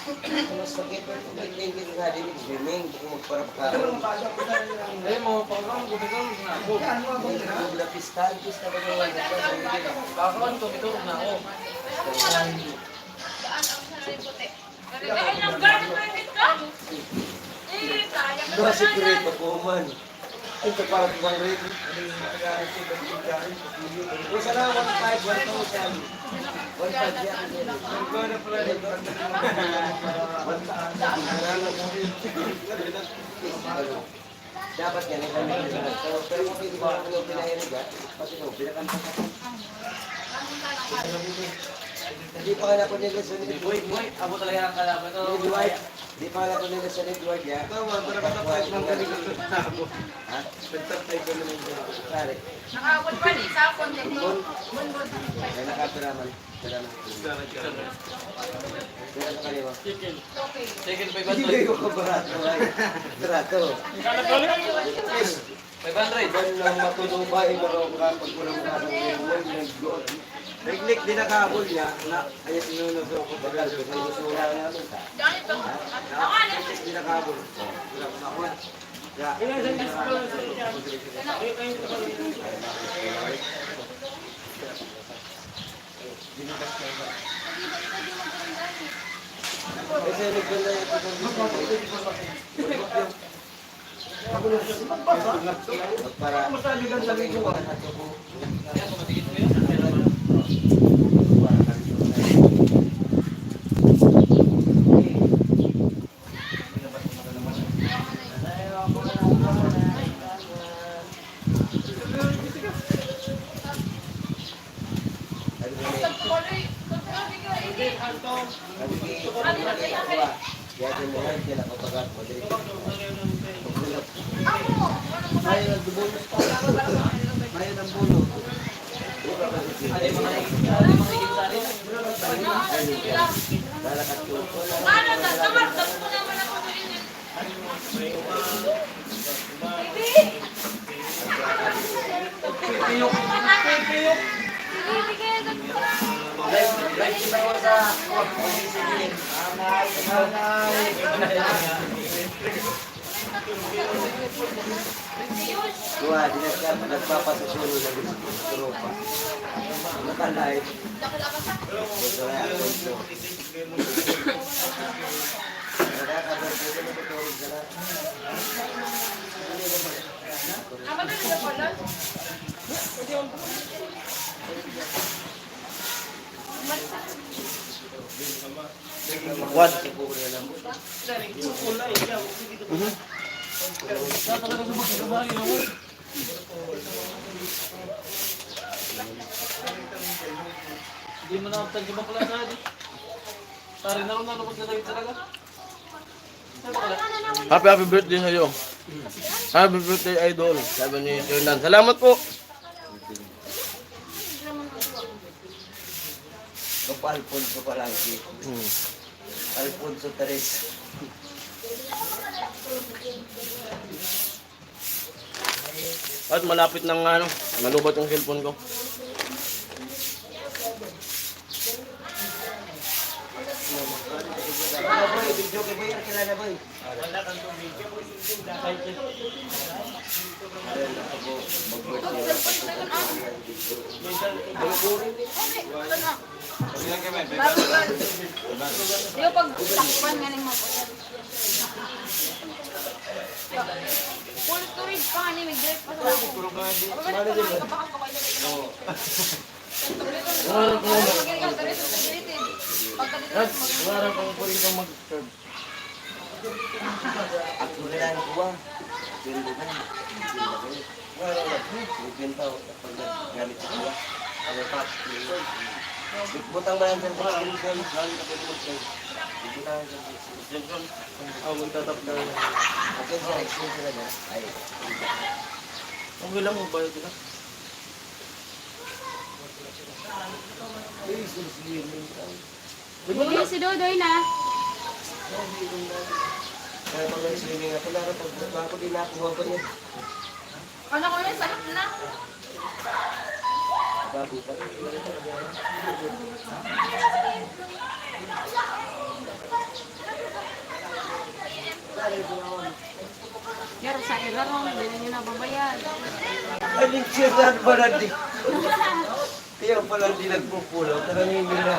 Mas sakit pa ito. Nagtingin nga din yung swimming. Kung magparapakaw.
Ay, mga panggang, gumigang na ako.
Huwag na pistal. Pista ba naman?
Kakawan ko, mitulog na ako.
Daan ang sarili puti. Ay, ang garden credit ka? Eh, sayang
Doon si
na
Kuret, papuman. Ito para ibang rin. Kung sana 1,500, 1,000. 1,500 yan. Dapat yan, pero kung hindi ba ako pinahiriga, pati no, pinakampas ako. Hindi pa nga na po nila sa
Boy, abo talaga ang kalaban to.
Dwight. Hindi pa nga na po nila sa Dwight, ya.
Tama, para makapag ng galing na ako.
Ha?
Pagtatay ko naman siya.
Sorry.
Nakawal pa ni sa content mo. Bunbun.
Ay, nakapiraman. Salamat. Kaya sa kaliwa.
Chicken.
Okay.
Chicken
Hindi
500.
ko ka barato, ay. Barato.
500.
Iban lang matulubay, makapag walang kasang
Naglik din nakabol niya na ayat sinunos ako bagal.
Nagusula nga namin sa.
Dahil ito.
Naglik din nakabol. Wala ko nakuha. Ya.
Kasi nagkala yung para
Ano na? Tamar. Tapos mo naman ako ngayon.
Kuha, nagpapasusulo na Europa. Matalay. Masaya ako ito.
Apa na pala?
What?
Hindi mo na ang tagyo pala sa atin. Tari na rin na lumot na tayo talaga.
Happy birthday sa'yo. Happy birthday, idol. Sabi ni Fernan. Salamat po.
Opo, Alfonso Palangki. Alfonso Teres.
At malapit nang malubat yung cellphone ko.
Boy, video kay Boy, kilala Boy.
Wala kang video.
Yung pag takpan nga mo. ni mag-drive pa sa ako. Ano ba ito? Kapakang ko kayo na
Oo.
Wala kang pwede kang mag-serve.
Ako na lang kuha. Pero na. Wala na. Bibenta ako kapag naggamit sa kuha. Ano pa? Butang ba yan sa kuha? Galing ako mag-serve. Butang sa kuha.
Ako magtatap na.
Okay, sir. Extension na ba? Ay.
Okay lang mo bayad ka.
Ay, sir.
Bumili si Dodoy na.
Kaya pag nag-swimming ako, laro pag ako din nakuha ko niya.
Ano ko na, sarap na.
Bago pa.
Pero sa irarong, hindi na nyo nababayad.
Aling siraan ba na di? Kaya pala di nagpupulaw. Taraming nila.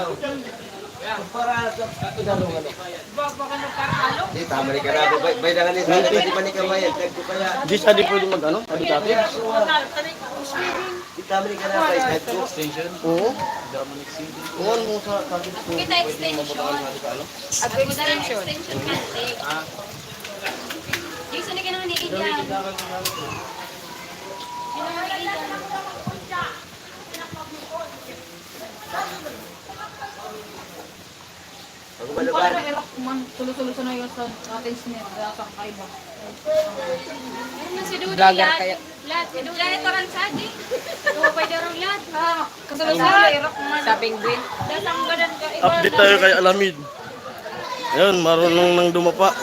Para sa pinarungan ako.
Baka nagkaralo.
Di, tama rin ka na. Bay na nga ni sana. Di pa ni kamayad. Nagpo kaya.
Di sa di pwede mag-ano? Adikati?
Di, tama rin ka na. Bay, nagpo.
Oo. Kuhan mo sa kakit ko.
Kita extension. Extension. Extension kasi. Yung sa naging naman iigyan.
Pag
Para
malaban.
erok man tulo-tulo sa na yung sa ating snare kaya sa kaiba.
Ano si Dudu lahat? Lahat. Si Dudu lahat orang sadi. Tuwa pa darong lahat.
Kasalusan erok man.
Sabing bin. Dasang badan ka.
Update tayo kay Alamid. Ayun, marunong nang dumapa.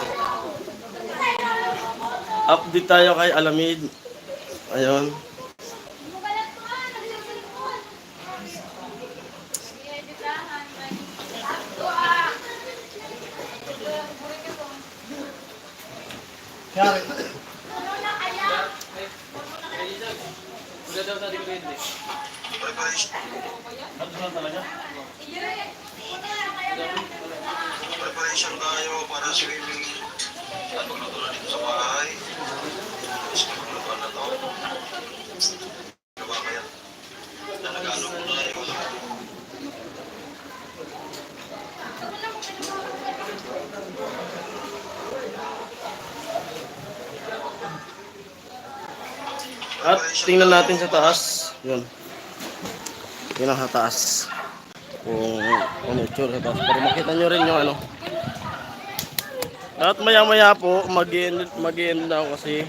Update tayo kay Alamid. Ayun.
Wala daw sa dito hindi.
Preparation tayo para swimming at magluto na dito sa bahay. Tapos magluto na to. Diba kaya? Nalagalo mo tayo.
At tingnan natin sa taas. Yun. Yun ang sa taas. Kung ano itsura sa taas. Para makita nyo rin yung ano. At maya maya po, mag-end na ako kasi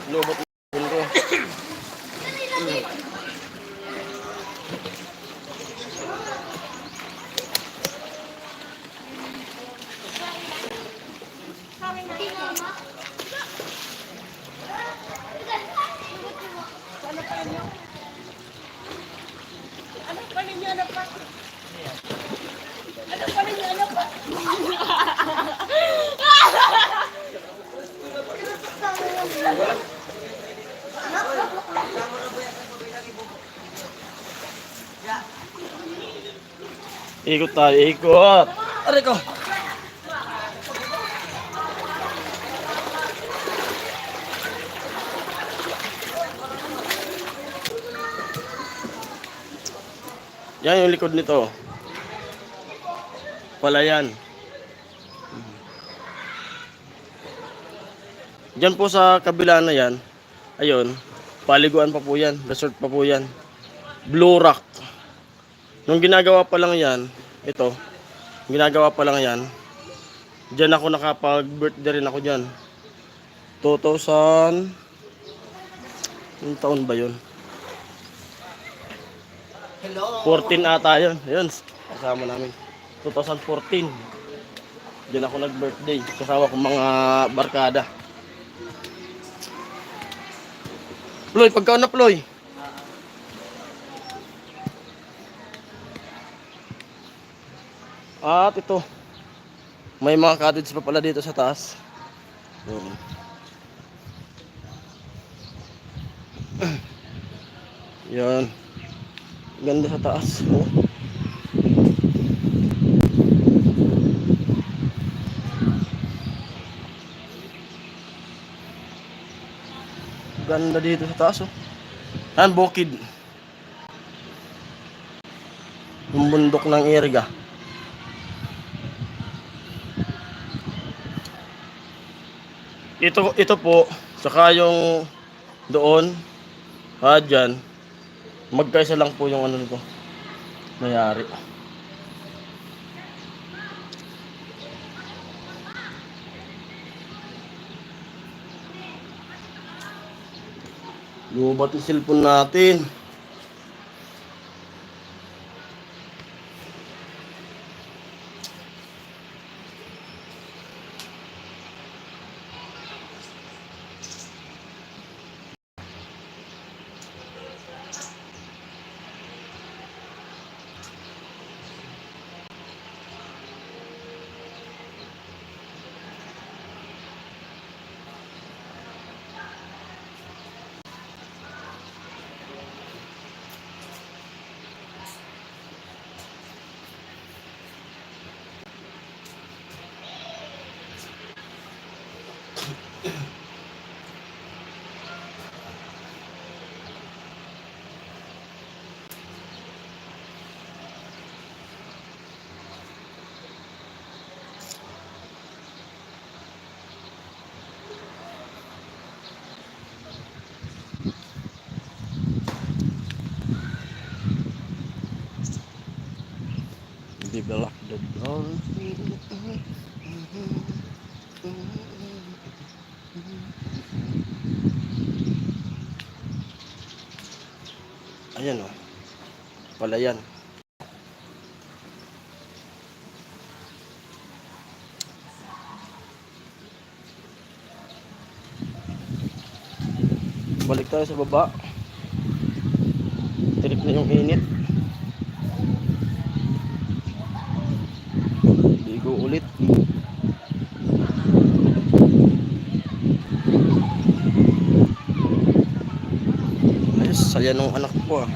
lubot na ko. Ikot tayo, ikot. Aray ko. Yan yung likod nito. Palayan. Diyan po sa kabila na yan. Ayun. Paliguan pa po yan. Resort pa po yan. Blue Rock. Nung ginagawa pa lang yan, ito, ginagawa pa lang yan, dyan ako nakapag-birthday rin ako dyan. 2000, yung taon ba yun? 14 ata yun. Ayun, kasama namin. 2014. Dyan ako nag-birthday. Kasama ko mga barkada. Ploy, pagkaon na Ploy. At ito, may mga cottage pa pala dito sa taas. Yan. Ganda sa taas. Oh. Ganda dito sa taas oh. Yan, bukid. Yung bundok ng Iriga. Ito po, saka yung doon, dyan, magkaisa lang po yung ano nito, mayari. Lubat yung cellphone natin. Develop the dolphin. Ayan oh. Palayan. Balik tayo sa baba. Trip na yung init. Ligo ulit. Ayos, saya nung anak ko ah.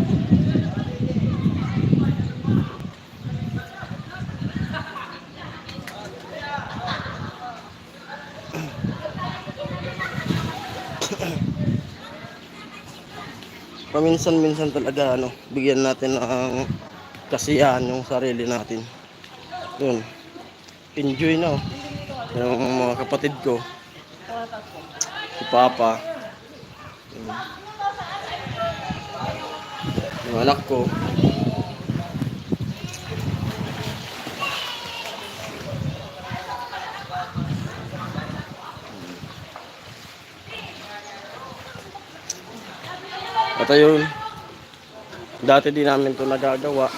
Paminsan-minsan talaga ano, bigyan natin ng kasiyahan yung sarili natin. Yun. Enjoy na oh. Yung mga kapatid ko. Si Papa. Yung anak ko. At ayun, dati din namin ito nagagawa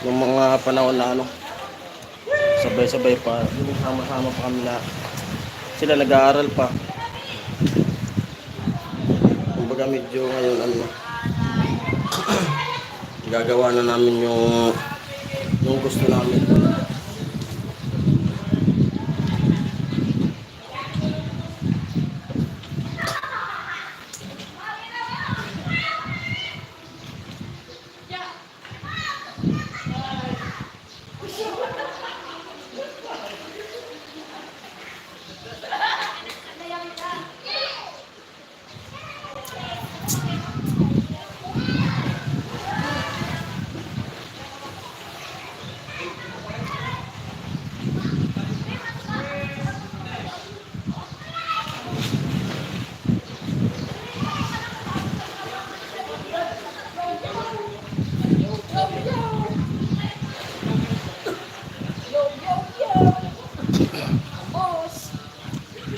yung mga panahon na ano, sabay-sabay pa, yung sama-sama pa kami na sila nag-aaral pa. Kumbaga medyo ngayon ano, gagawa na namin yung gusto namin.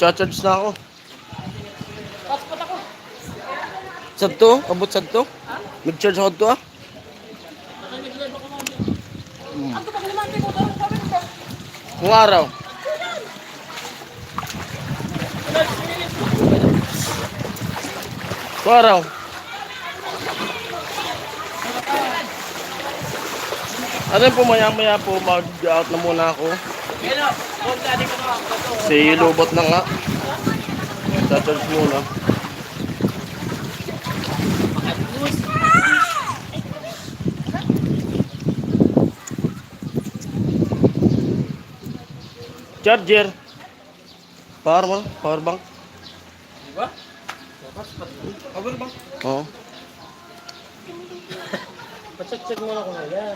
Cha-charge na ako.
Passport ako.
Sadto? Abot sadto? Mag-charge ako to ah.
Ang kapag limante ko, darong kami ko.
Kung araw. Kung araw. Ano po maya-maya po mag-out na muna ako. Si Lobot na nga. Cha-charge muna. Charger. Power bank.
Di ba?
Power bank.
Oo.
Pacheck-check mo na kung kaya.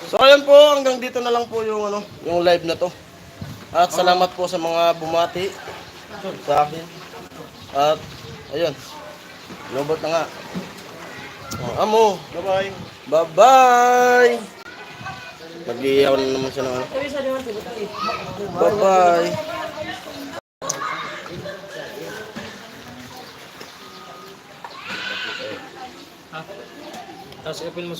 So ayun po, hanggang dito na lang po yung ano, yung live na to. At salamat po sa mga bumati sa akin. At ayun. Lobot na nga. Oh, amo.
Bye-bye.
Bye-bye. Nag-iiyaw na naman siya ng ano. Bye-bye.
Tapos ipin mo